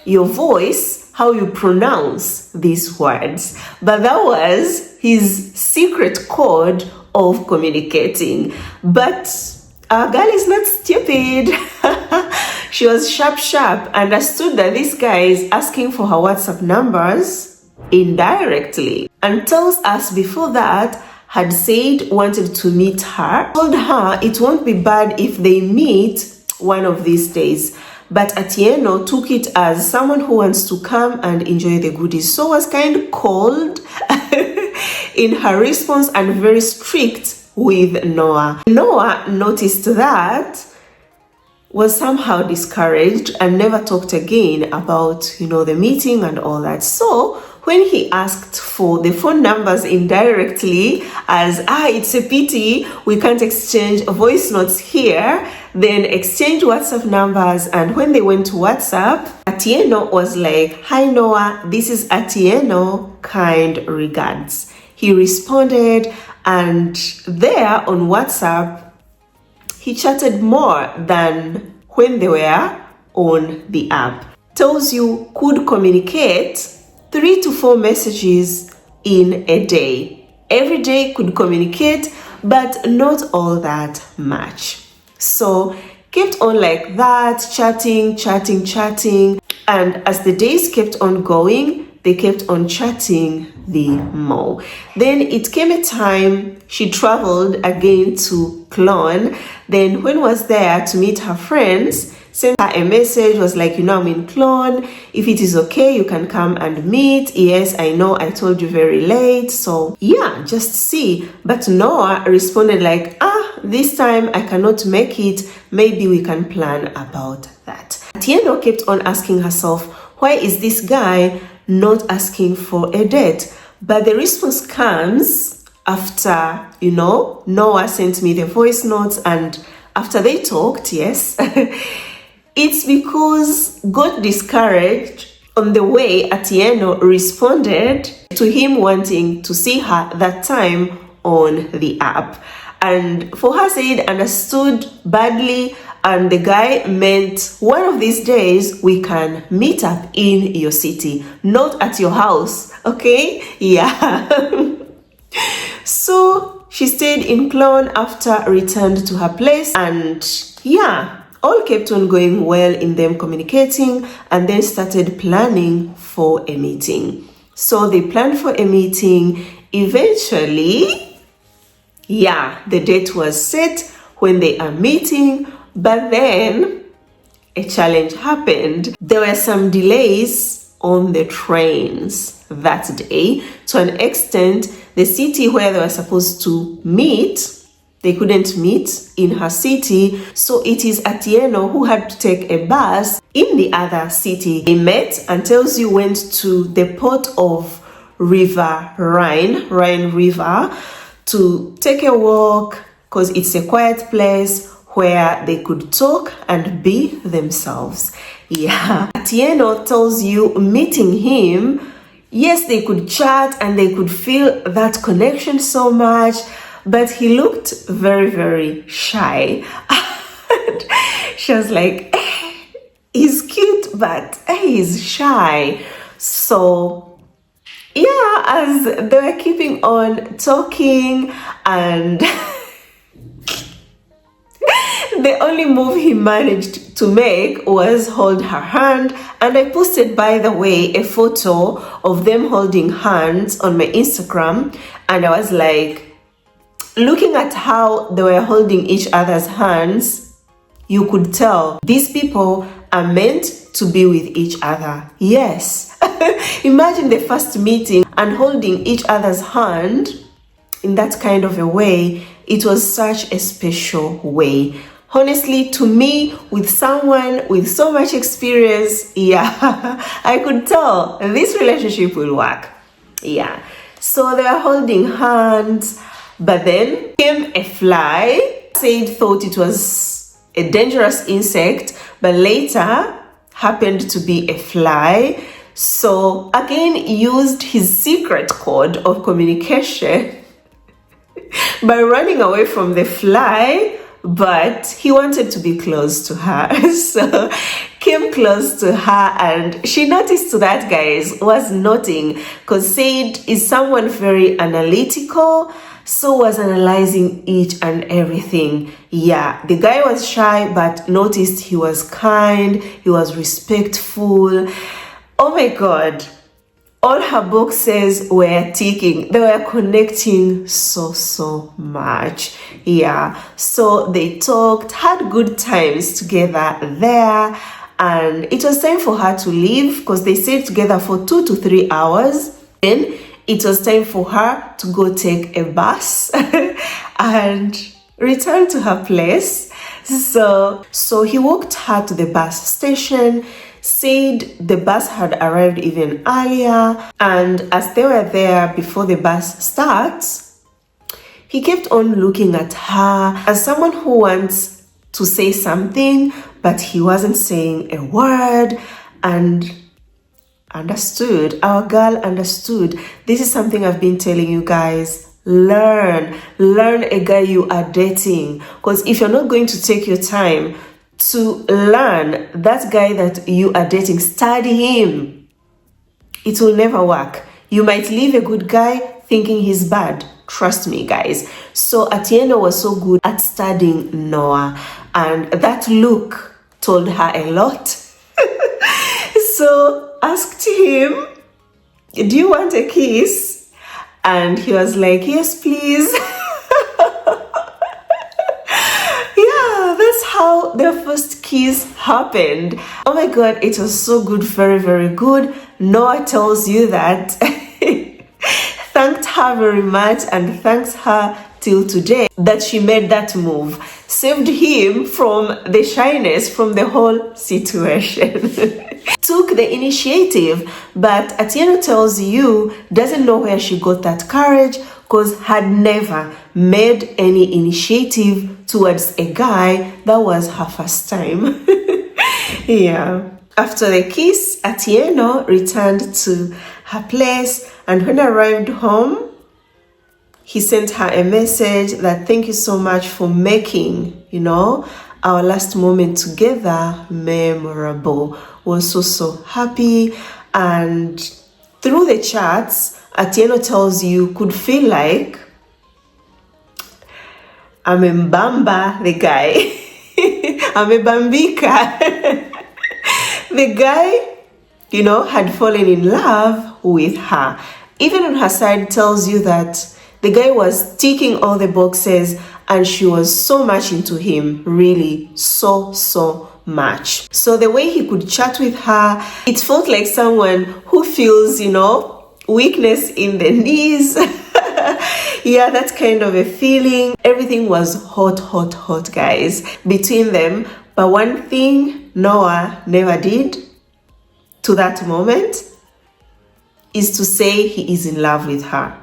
your voice, how you pronounce these words. But that was his secret code of communicating. But our girl is not stupid. She was sharp, understood that this guy is asking for her WhatsApp numbers indirectly, and tells us before that had said wanted to meet her, told her it won't be bad if they meet one of these days. But Atieno took it as someone who wants to come and enjoy the goodies. So was kind of cold in her response and very strict with Noah. Noah noticed that, was somehow discouraged, and never talked again about, the meeting and all that. So when he asked for the phone numbers indirectly, as, it's a pity we can't exchange voice notes here, then exchange WhatsApp numbers. And when they went to WhatsApp, Atieno was like, hi Noah, this is Atieno, kind regards. He responded, and there on WhatsApp, he chatted more than when they were on the app. Tells you could communicate 3 to 4 messages in a day. Every day could communicate, but not all that much. So kept on like that, chatting. And as the days kept on going, they kept on chatting the more. Then it came a time she traveled again to Clone. Then when was there to meet her friends, sent her a message, was like, I'm in Clone. If it is okay, you can come and meet. Yes, I know I told you very late. So yeah, just see. But Noah responded like, this time I cannot make it. Maybe we can plan about that. Atieno kept on asking herself, why is this guy not asking for a date? But the response comes after, Noah sent me the voice notes, and after they talked, yes. It's because got discouraged on the way Atieno responded to him wanting to see her that time on the app. And for her said, understood badly, and the guy meant one of these days we can meet up in your city, not at your house, okay? Yeah. So she stayed in Clone after returned to her place, and yeah, all kept on going well in them communicating, and then started planning for a meeting. So they planned for a meeting. Eventually, the date was set when they are meeting, but then a challenge happened. There were some delays on the trains that day. To an extent, the city where they were supposed to meet, they couldn't meet in her city, so it is Atieno who had to take a bus in the other city. They met, and tells you went to the port of Rhine River, to take a walk because it's a quiet place where they could talk and be themselves. Yeah. Atieno tells you meeting him, yes, they could chat and they could feel that connection so much, but he looked very, very shy. She was like, he's cute, but he's shy. So yeah, as they were keeping on talking, and the only move he managed to make was hold her hand. And I posted, by the way, a photo of them holding hands on my Instagram. And I was like, looking at how they were holding each other's hands, you could tell these people are meant to be with each other. Yes. Imagine the first meeting and holding each other's hand in that kind of a way. It was such a special way. Honestly, to me, with someone with so much experience, yeah, I could tell this relationship will work. Yeah. So they were holding hands, but then came a fly. Said thought it was a dangerous insect, but later happened to be a fly. So again, used his secret code of communication by running away from the fly, but he wanted to be close to her. So came close to her, and she noticed that, guys, was noting, because Said is someone very analytical, so was analyzing each and everything. Yeah, the guy was shy, but noticed he was kind, he was respectful. Oh my God. All her boxes were ticking. They were connecting so much. Yeah. So they talked, had good times together there. And it was time for her to leave, because they stayed together for 2 to 3 hours. Then it was time for her to go take a bus and return to her place. So he walked her to the bus station. Said the bus had arrived even earlier, and as they were there before the bus starts, he kept on looking at her as someone who wants to say something, but he wasn't saying a word. And understood, our girl understood. This is something I've been telling you guys. Learn a guy you are dating, because if you're not going to take your time to learn that guy that you are dating, study him, it will never work. You might leave a good guy thinking he's bad. Trust me, guys. So Atieno was so good at studying Noah, and that look told her a lot. So asked him, do you want a kiss? And he was like, yes, please. That's how their first kiss happened. Oh my God, it was so good, very good. Noah tells you that thanked her very much, and thanks her till today that she made that move. Saved him from the shyness, from the whole situation. Took the initiative, but Atieno tells you doesn't know where she got that courage, because had never made any initiative towards a guy. That was her first time. Yeah. After the kiss, Atieno returned to her place, and when I arrived home, he sent her a message that thank you so much for making, our last moment together memorable. Was so happy. And through the chats, Atieno tells you could feel like amembamba the guy. Amebambika. The guy, had fallen in love with her. Even on her side tells you that the guy was ticking all the boxes, and she was so much into him, really so much. So the way he could chat with her, it felt like someone who feels, weakness in the knees. Yeah, that kind of a feeling. Everything was hot, guys, between them. But one thing Noah never did to that moment is to say he is in love with her.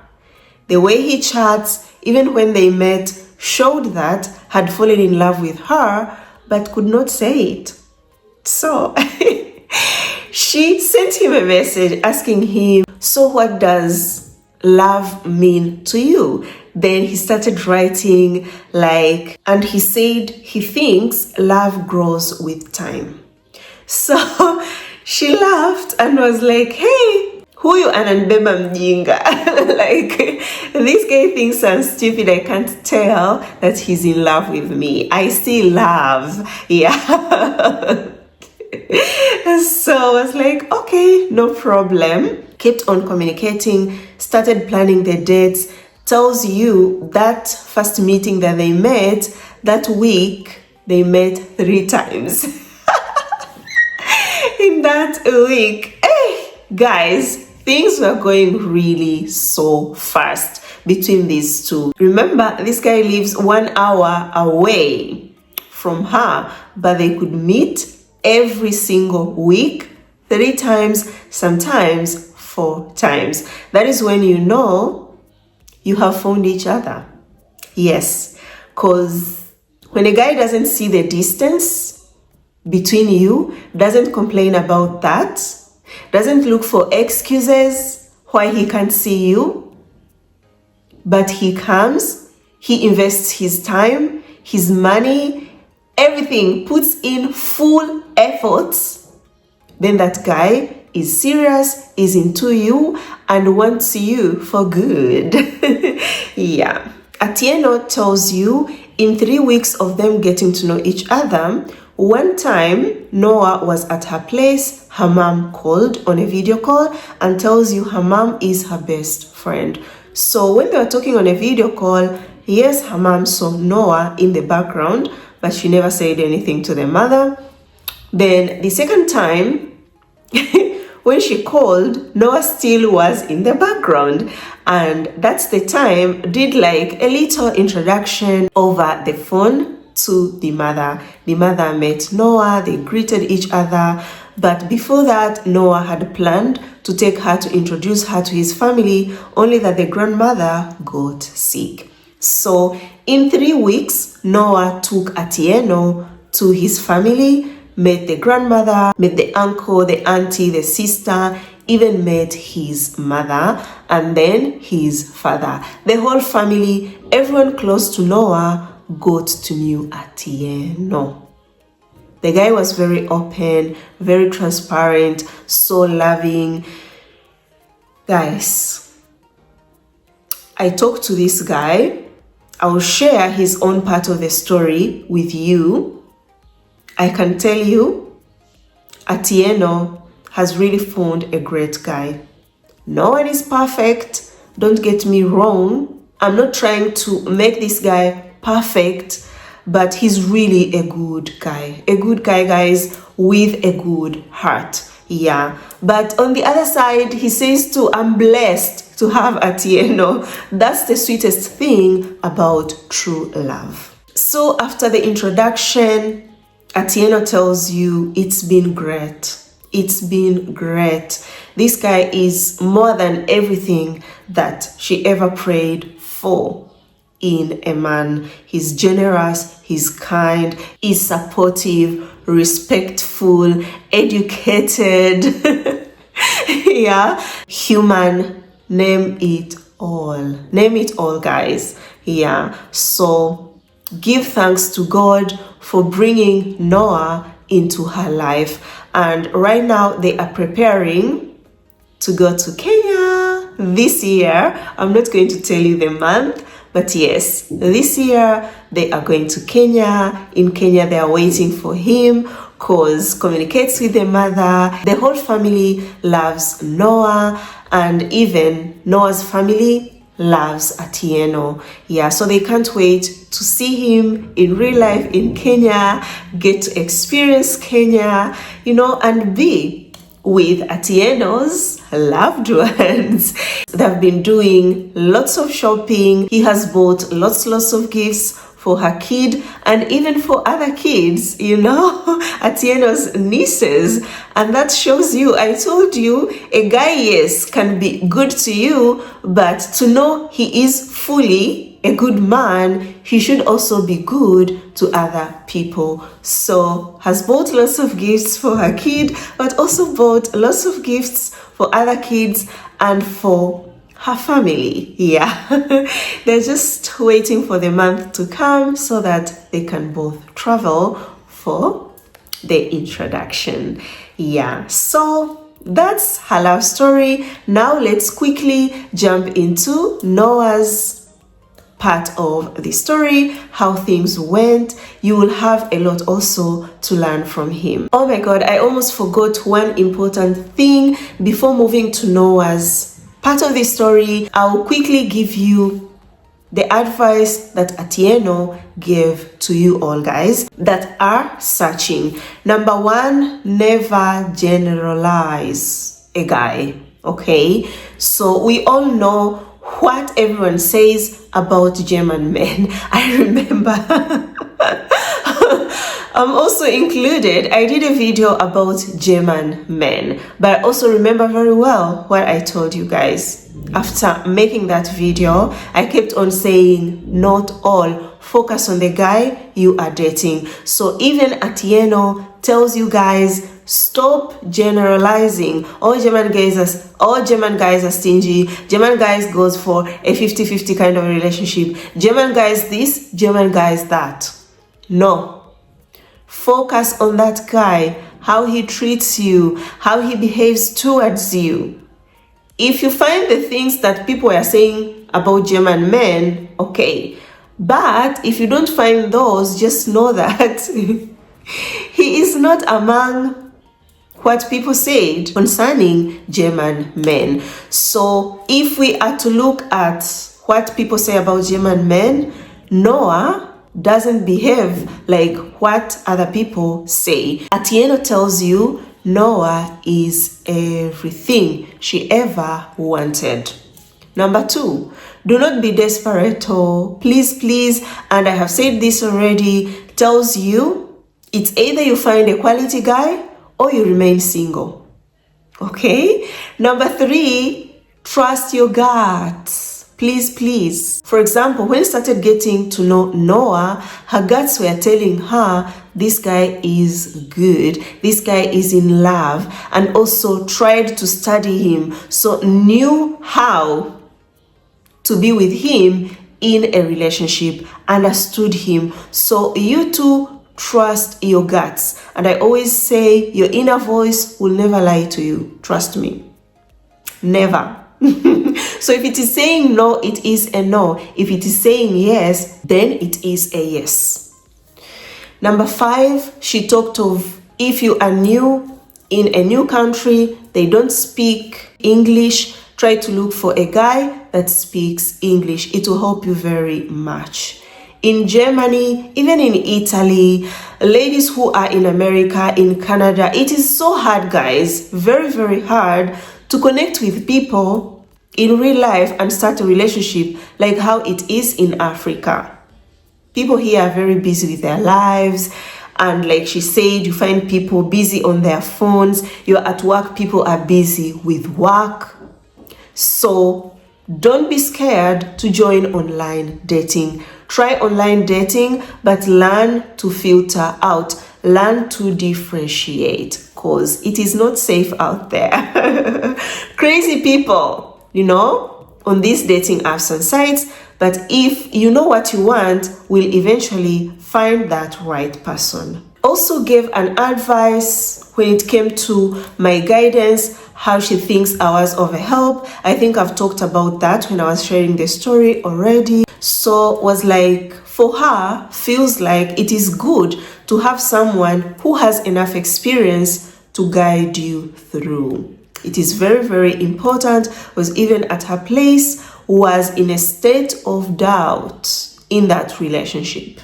The way he chats, even when they met, showed that had fallen in love with her, but could not say it. So she sent him a message asking him, so what does love mean to you? Then he started writing and he said he thinks love grows with time. So she laughed and was like, hey, huyu ananibeba mjinga. Like, this guy thinks I'm stupid. I can't tell that he's in love with me. I still love. Yeah. So I was like, okay, no problem. Kept on communicating, started planning the dates. Tells you that first meeting that they met, that week, they met 3 times. In that week, hey, guys, things were going really so fast between these two. Remember, this guy lives 1 hour away from her, but they could meet every single week, 3 times, sometimes 4 times. That is when you know you have found each other. Yes, because when a guy doesn't see the distance between you, doesn't complain about that, doesn't look for excuses why he can't see you, but he comes, he invests his time, his money, everything, puts in full efforts, then that guy is serious, is into you, and wants you for good. Yeah. Atieno tells you in 3 weeks of them getting to know each other, one time Noah was at her place, her mom called on a video call and tells you her mom is her best friend. So when they were talking on a video call, yes, her mom saw Noah in the background, but she never said anything to the mother. Then the second time, when she called, Noah still was in the background, and that's the time did like a little introduction over the phone to the mother. The mother met Noah, they greeted each other, but before that, Noah had planned to take her to introduce her to his family, only that the grandmother got sick. So in 3 weeks, Noah took Atieno to his family, met the grandmother, met the uncle, the auntie, the sister, even met his mother, and then his father. The whole family, everyone close to Noah, got to know Atieno. The guy was very open, very transparent, so loving. Guys, I talked to this guy. I will share his own part of the story with you. I can tell you, Atieno has really found a great guy. No one is perfect. Don't get me wrong. I'm not trying to make this guy perfect, but he's really a good guy. A good guy, guys, with a good heart. Yeah. But on the other side, he says too, I'm blessed to have Atieno. That's the sweetest thing about true love. So after the introduction, Atieno tells you it's been great. It's been great. This guy is more than everything that she ever prayed for in a man. He's generous, he's kind, he's supportive, respectful, educated. Yeah, human, name it all. Name it all, guys. Yeah, so give thanks to God for bringing Noah into her life. And right now they are preparing to go to Kenya this year. I'm not going to tell you the month, but yes, this year they are going to Kenya. In Kenya, they are waiting for him because communicates with the mother. The whole family loves Noah, and even Noah's family loves Atieno. Yeah, so they can't wait to see him in real life in Kenya, get to experience Kenya, you know, and be with Atieno's loved ones. They've been doing lots of shopping. He has bought lots of gifts for her kid and even for other kids, you know, Atieno's nieces. And that shows you, I told you, a guy, yes, can be good to you, but to know he is fully a good man, he should also be good to other people. So has bought lots of gifts for her kid, but also bought lots of gifts for other kids and for her family. Yeah. They're just waiting for the month to come so that they can both travel for the introduction. Yeah, so that's her love story. Now let's quickly jump into Noah's part of the story, how things went. You will have a lot also to learn from him. Oh my god, I almost forgot one important thing before moving to Noah's part of the story. I'll quickly give you the advice that Atieno gave to you all guys that are searching. Number one, never generalize a guy. Okay, so we all know what everyone says about German men. I remember I'm also included. I did a video about German men, but I also remember very well what I told you guys. After making that video, I kept on saying, not all, focus on the guy you are dating. So even Atieno tells you guys, stop generalizing. All German guys are stingy. German guys goes for a 50-50 kind of relationship. German guys this, German guys that. No. Focus on that guy, how he treats you, how he behaves towards you. If you find the things that people are saying about German men, okay. But if you don't find those, just know that he is not among what people said concerning German men. So if we are to look at what people say about German men, Noah doesn't behave like what other people say. Atieno tells you Noah is everything she ever wanted. Number two, do not be desperate. Please, and I have said this already, tells you it's either you find a quality guy or you remain single. Okay? Number three, trust your gut. Please. For example, when she started getting to know Noah, her guts were telling her this guy is good, this guy is in love, and also tried to study him, so knew how to be with him in a relationship, understood him. So you too trust your guts. And I always say your inner voice will never lie to you. Trust me. Never. So if it is saying no, it is a no. If it is saying yes, then it is a yes. Number five, she talked of if you are new in a new country, they don't speak English, try to look for a guy that speaks English. It will help you very much. In Germany, even in Italy, ladies who are in America, in Canada, it is so hard, guys, very hard to connect with people in real life and start a relationship like how it is in Africa. People here are very busy with their lives, and like she said, you find people busy on their phones. You're at work, people are busy with work. So don't be scared to join online dating. Try online dating, but learn to filter out, learn to differentiate, because it is not safe out there. Crazy people, on these dating apps and sites. But if you know what you want, will eventually find that right person. Also gave an advice when it came to my guidance, how she thinks I was of help. I think I've talked about that when I was sharing the story already. So was like, for her, feels like it is good to have someone who has enough experience to guide you through. It is very important, because even at her place was in a state of doubt in that relationship.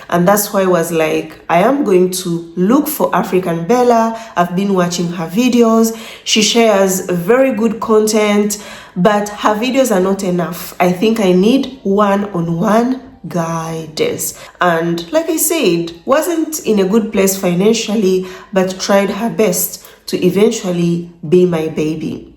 And that's why I was like, I am going to look for African Bella. I've been watching her videos. She shares very good content, but her videos are not enough. I think I need one-on-one guidance. And like I said, wasn't in a good place financially, but tried her best to eventually be my baby.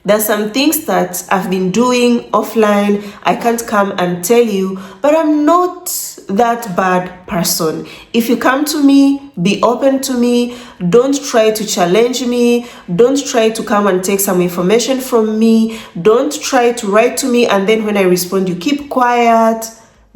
There's some things that I've been doing offline. I can't come and tell you, but I'm not that bad person. If you come to me, be open to me. Don't try to challenge me. Don't try to come and take some information from me. Don't try to write to me, and then when I respond, you keep quiet.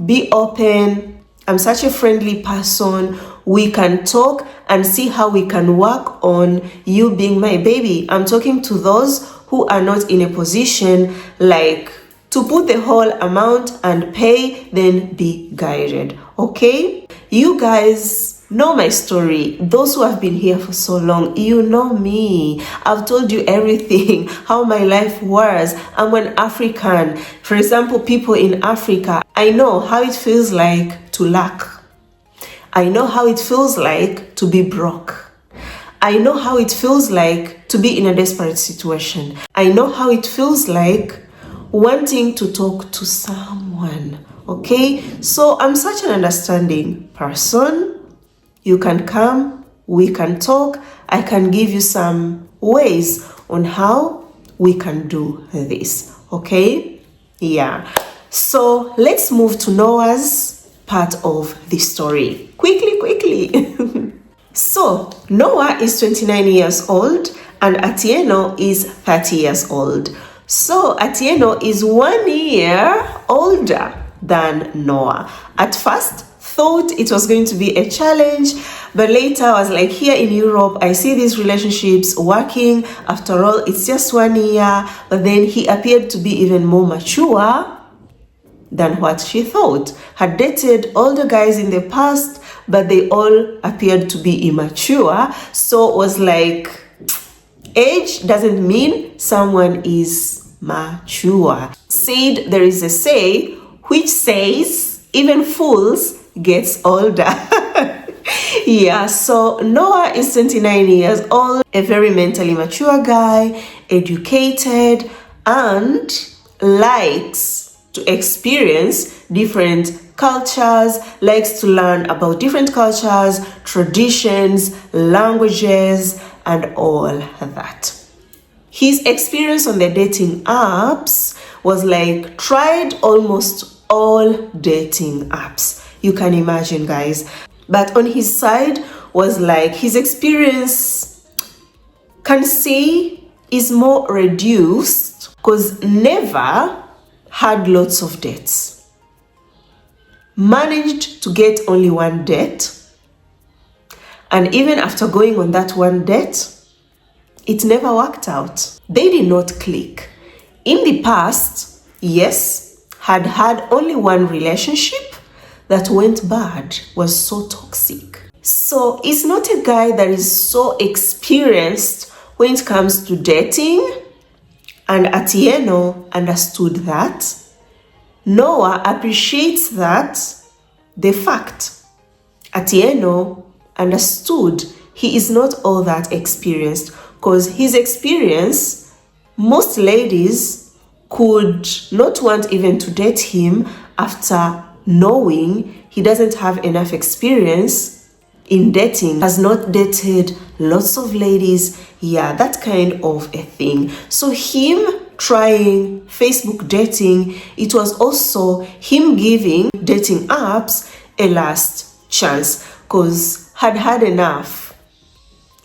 Be open. I'm such a friendly person we can talk and see how we can work on you being my baby. I'm talking to those who are not in a position like to put the whole amount and pay, then be guided. Okay? You guys know my story. Those who have been here for so long, you know me. I've told you everything, how my life was. I'm an African. For example, people in Africa, I know how it feels like to lack. I know how it feels like to be broke. I know how it feels like to be in a desperate situation. I know how it feels like wanting to talk to someone. Okay? So I'm such an understanding person. You can come, we can talk. I can give you some ways on how we can do this. Okay? Yeah. So let's move to Noah's part of the story. Quickly. So Noah is 29 years old and Atieno is 30 years old. So Atieno is 1 year older than Noah. At first, thought it was going to be a challenge, but later I was like, here in Europe, I see these relationships working. After all, it's just 1 year, but then he appeared to be even more mature than what she thought. Had dated older guys in the past, but they all appeared to be immature. So it was like, age doesn't mean someone is mature. Said there is a say which says even fools gets older. Yeah, so Noah is 29 years old, a very mentally mature guy, educated, and likes to experience different cultures, likes to learn about different cultures, traditions, languages, and all that. His experience on the dating apps was like tried almost all dating apps. You can imagine, guys. But on his side was like his experience can say is more reduced because never had lots of dates. Managed to get only one date. And even after going on that one date, it never worked out. They did not click. In the past, yes, had only one relationship that went bad, was so toxic. So it's not a guy that is so experienced when it comes to dating, and Atieno understood that. Noah appreciates that, the fact. Atieno understood he is not all that experienced, because his experience, most ladies could not want even to date him after knowing he doesn't have enough experience in dating, has not dated lots of ladies, yeah, that kind of a thing. So him trying Facebook dating, it was also him giving dating apps a last chance, because had enough.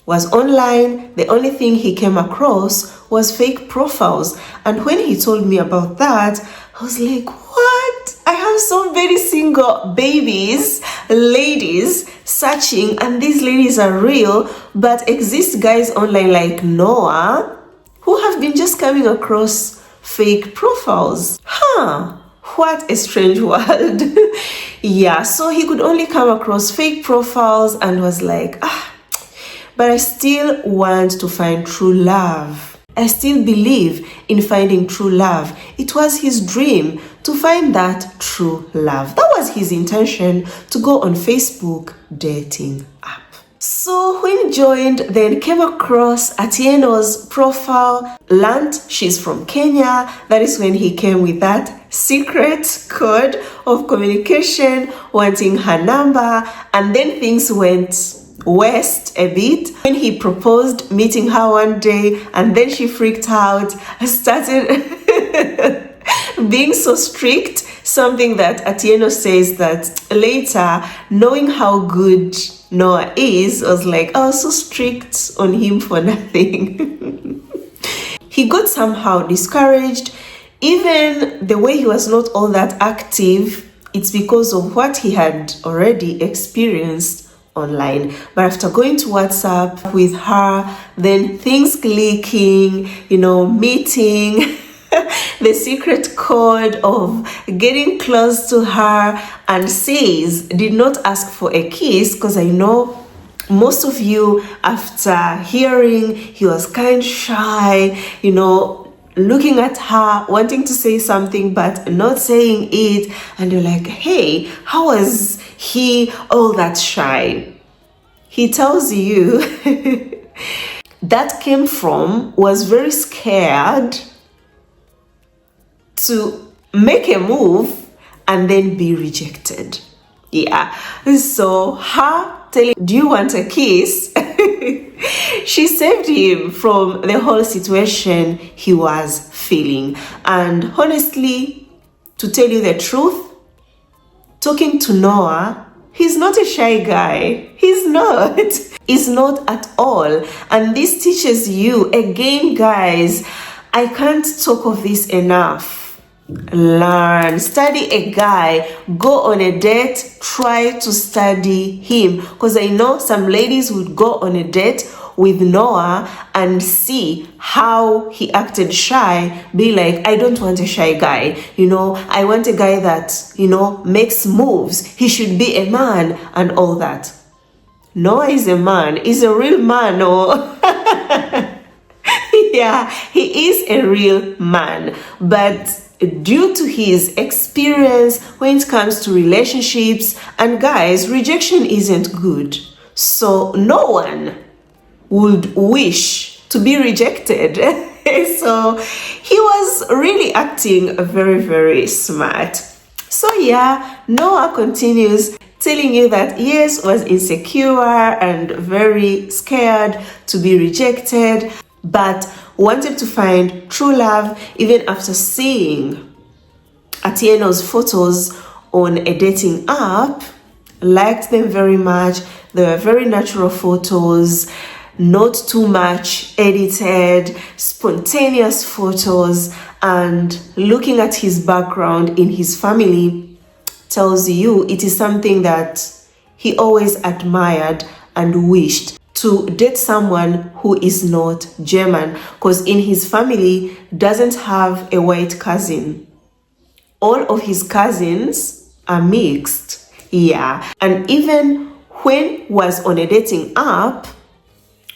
Was online, the only thing he came across was fake profiles. And when he told me about that, I was like, what? I have so many single babies, ladies searching, and these ladies are real, but exist guys online like Noah who have been just coming across fake profiles. What a strange world. Yeah, so he could only come across fake profiles and was like, but I still want to find true love. I still believe in finding true love. It was his dream to find that true love. That was his intention to go on Facebook dating app. So when he joined, then came across Atieno's profile, learned she's from Kenya. That is when he came with that secret code of communication, wanting her number, and then things went west a bit when he proposed meeting her one day, and then she freaked out, started being so strict, something that Atieno says that later, knowing how good Noah is, was like, oh, so strict on him for nothing. He got somehow discouraged. Even the way he was not all that active, it's because of what he had already experienced online. But after going to WhatsApp with her, then things clicking, meeting, the secret code of getting close to her, and says, did not ask for a kiss, because I know most of you, after hearing he was kind of shy, looking at her, wanting to say something but not saying it, and you're like, hey, how was he all that shy? He tells you that came from was very scared to make a move and then be rejected. Yeah, so her telling, do you want a kiss? She saved him from the whole situation he was feeling. And honestly, to tell you the truth, talking to Noah, he's not a shy guy. He's not. He's not at all. And this teaches you, again, guys, I can't talk of this enough. Learn, study a guy, go on a date, try to study him, because I know some ladies would go on a date with Noah and see how he acted shy, be like, I don't want a shy guy, I want a guy that makes moves, he should be a man and all that. Noah is a man, he's a real man. Yeah, he is a real man, but due to his experience when it comes to relationships, and guys, rejection isn't good. So no one would wish to be rejected. So he was really acting very, very smart. So yeah, Noah continues telling you that yes, was insecure and very scared to be rejected, but wanted to find true love even after seeing Atieno's photos on a dating app. Liked them very much. They were very natural photos, not too much edited, spontaneous photos. And looking at his background in his family tells you it is something that he always admired and wished to date someone who is not German, because in his family doesn't have a white cousin. All of his cousins are mixed. Yeah, and even when was on a dating app,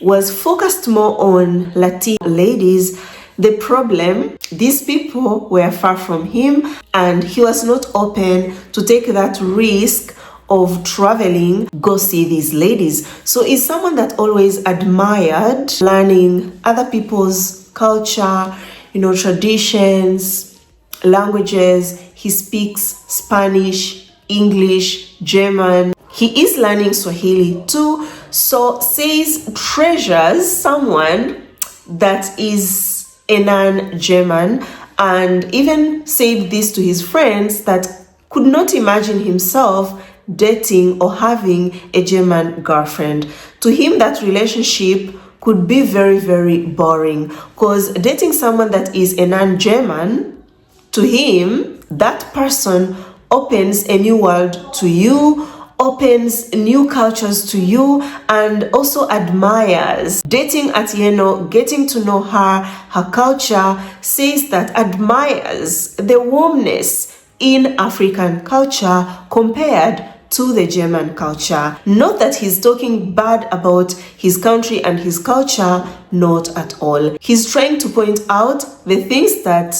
was focused more on Latin ladies. The problem, these people were far from him, and he was not open to take that risk of traveling, go see these ladies. So he's someone that always admired learning other people's culture, traditions, languages. He speaks Spanish, English, German. He is learning Swahili too. So says treasures someone that is a non-German, and even said this to his friends that could not imagine himself dating or having a German girlfriend. To him, that relationship could be very, very boring, because dating someone that is a non-German, to him, that person opens a new world to you, opens new cultures to you, and also admires. Dating Atieno, getting to know her culture, says that admires the warmness in African culture compared to the German culture. Not that he's talking bad about his country and his culture, not at all. He's trying to point out the things that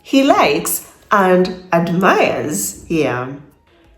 he likes and admires. Yeah.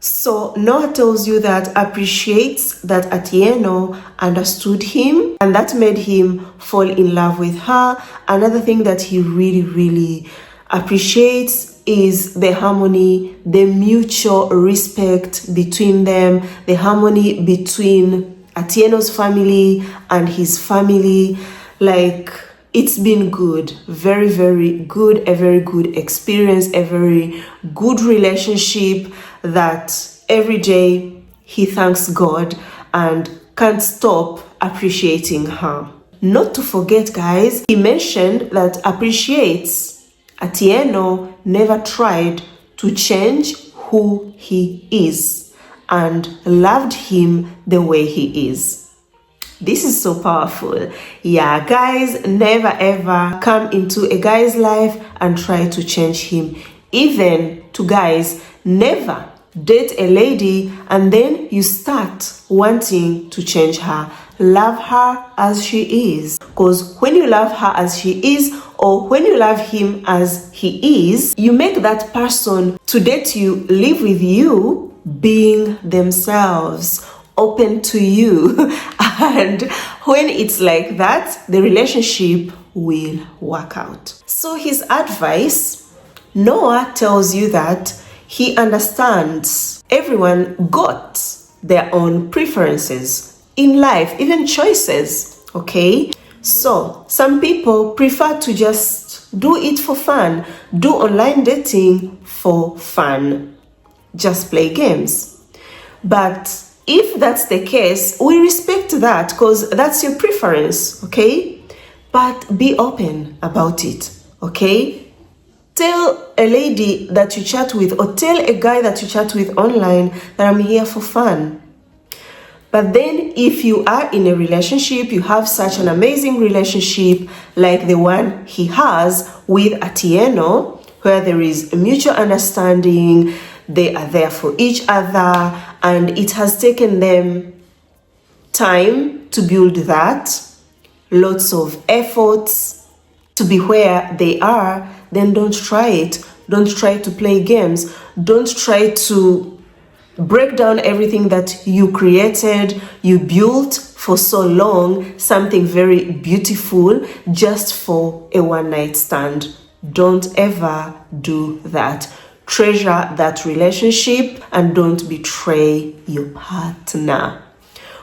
So Noah tells you that appreciates that Atieno understood him, and that made him fall in love with her. Another thing that he really, really appreciates is the harmony, the mutual respect between them, the harmony between Atieno's family and his family. Like, it's been good, very, very good, a very good experience, a very good relationship that every day he thanks God and can't stop appreciating her. Not to forget, guys, he mentioned that appreciates Atieno never tried to change who he is. and loved him the way he is. This is so powerful. Yeah, guys, never ever come into a guy's life and try to change him. Even to guys, never date a lady and then you start wanting to change her. Love her as she is. Because when you love her as she is, or when you love him as he is, you make that person to date you, live with you, being themselves, open to you. And when it's like that, the relationship will work out. So his advice, Noah tells you that he understands everyone got their own preferences in life, even choices, okay? So some people prefer to just do it for fun, do online dating for fun, just play games. But if that's the case, we respect that because that's your preference, okay? But be open about it, okay? Tell a lady that you chat with or tell a guy that you chat with online that I'm here for fun. But then if you are in a relationship, you have such an amazing relationship like the one he has with Atieno, where there is a mutual understanding, they are there for each other, and it has taken them time to build that, lots of efforts to be where they are, then don't try it. Don't try to play games. Don't try to break down everything that you created, you built for so long, something very beautiful, just for a one-night stand. Don't ever do that. Treasure that relationship and don't betray your partner.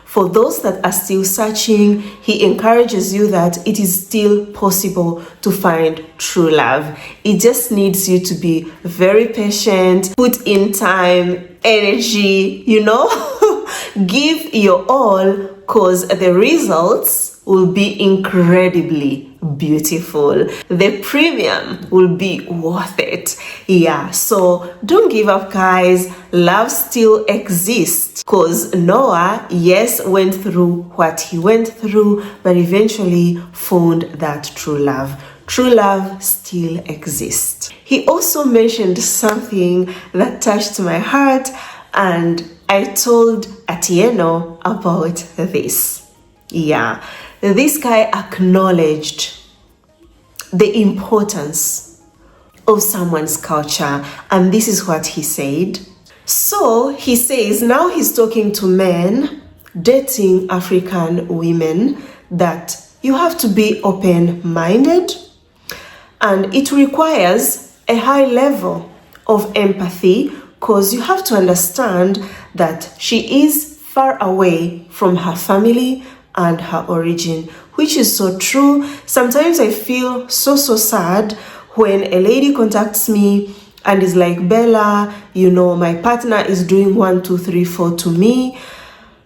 For those that are still searching, he encourages you that it is still possible to find true love. It just needs you to be very patient, put in time, energy, give your all, because the results will be incredibly beautiful. The premium will be worth it. Yeah, so don't give up, guys. Love still exists, because Noah, yes, went through what he went through, but eventually found that true love. True love still exists. He also mentioned something that touched my heart, and I told Atieno about this. Yeah, this guy acknowledged the importance of someone's culture, and this is what he said. So he says now he's talking to men dating African women that you have to be open-minded, and it requires a high level of empathy, because you have to understand that she is far away from her family and her origin, which is so true. Sometimes I feel so sad when a lady contacts me and is like, Bella, my partner is doing 1, 2, 3, 4 to me.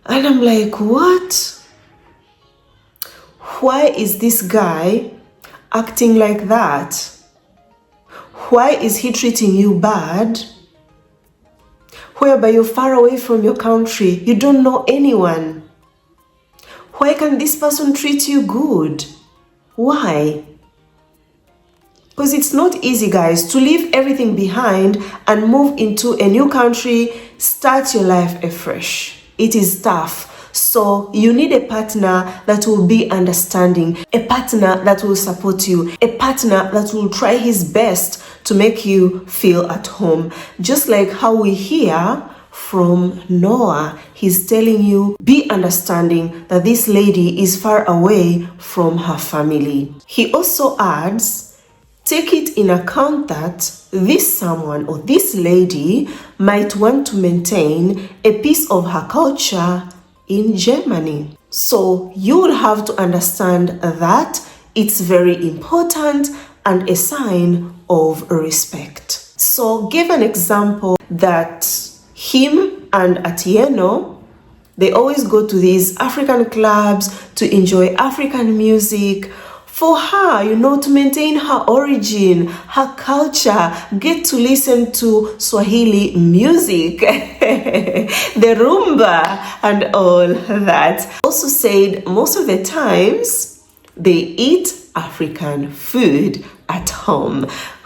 And I'm like, what? Why is this guy acting like that? Why is he treating you bad? Whereby you're far away from your country, you don't know anyone. Why can this person treat you good? Why? Because it's not easy, guys, to leave everything behind and move into a new country, start your life afresh. It is tough. So you need a partner that will be understanding, a partner that will support you, a partner that will try his best to make you feel at home. Just like how we hear from Noah, he's telling you, be understanding that this lady is far away from her family. He also adds, take it in account that this someone or this lady might want to maintain a piece of her culture in Germany. So you will have to understand that it's very important and a sign of respect. So give an example that him and Atieno, they always go to these African clubs to enjoy African music. for her, to maintain her origin, her culture, get to listen to Swahili music, the rumba and all that. Also said most of the times they eat African food at home,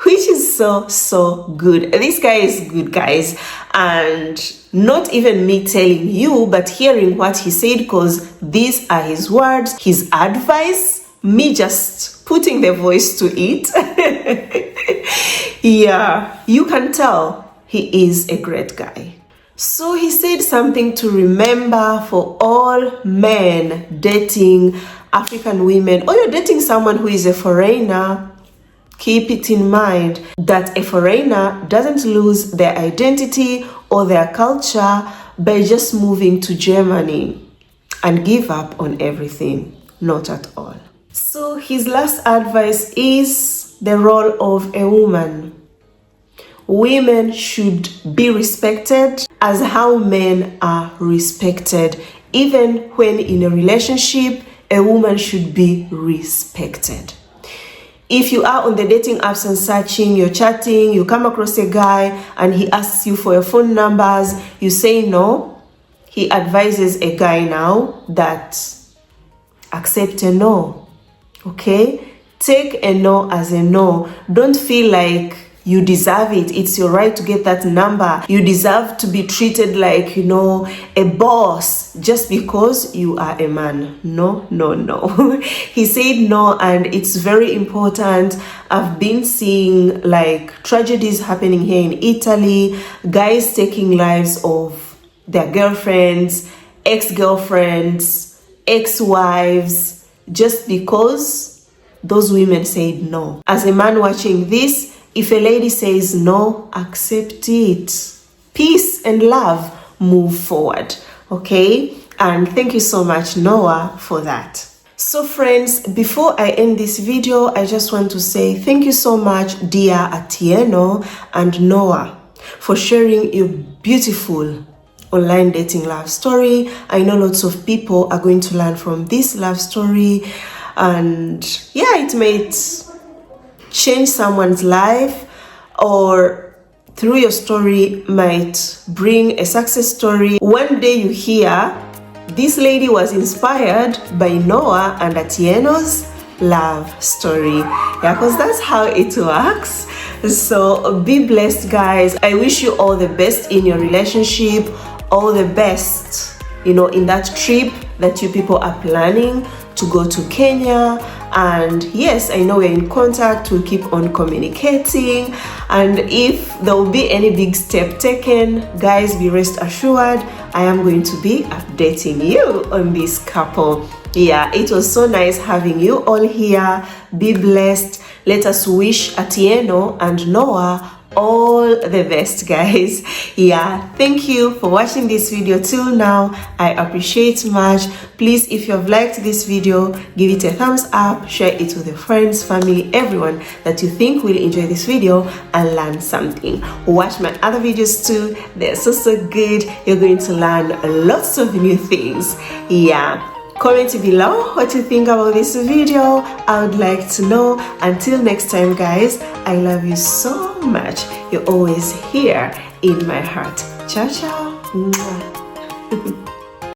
which is so good. This guy is good, guys, and not even me telling you, but hearing what he said, because these are his words, his advice, me just putting the voice to it. Yeah, you can tell he is a great guy. So he said something to remember for all men dating African women, or you're dating someone who is a foreigner. Keep it in mind that a foreigner doesn't lose their identity or their culture by just moving to Germany and give up on everything. Not at all. So his last advice is the role of a woman. Women should be respected as how men are respected. Even when in a relationship, a woman should be respected. If you are on the dating apps and searching, you're chatting, you come across a guy and he asks you for your phone numbers, you say no. He advises a guy now that accept a no. Okay? Take a no as a no. Don't feel like you deserve it. It's your right to get that number. You deserve to be treated like, a boss just because you are a man. No. He said no, and it's very important. I've been seeing like tragedies happening here in Italy, guys taking lives of their girlfriends, ex-girlfriends, ex-wives, just because those women said no. As a man watching this, if a lady says no, accept it. Peace and love, move forward. Okay? And thank you so much, Noah, for that. So friends, before I end this video, I just want to say thank you so much, dear Atieno and Noah, for sharing your beautiful online dating love story. I know lots of people are going to learn from this love story, and yeah, it might change someone's life, or through your story might bring a success story. One day you hear this lady was inspired by Noah and Atieno's love story. Yeah, because that's how it works. So be blessed, guys. I wish you all the best in your relationship, all the best, in that trip that you people are planning to go to Kenya. And yes, I know we're in contact, we'll keep on communicating, and if there will be any big step taken, guys, be rest assured I am going to be updating you on this couple. Yeah, it was so nice having you all here. Be blessed. Let us wish Atieno and Noah all the best, guys. Yeah, thank you for watching this video till now. I appreciate much. Please, if you have liked this video, give it a thumbs up, share it with your friends, family, everyone that you think will enjoy this video and learn something. Watch my other videos too. They're so good. You're going to learn lots of new things. Yeah, comment below what you think about this video. I would like to know. Until next time, guys, I love you so much. You're always here in my heart. Ciao, ciao. Mwah.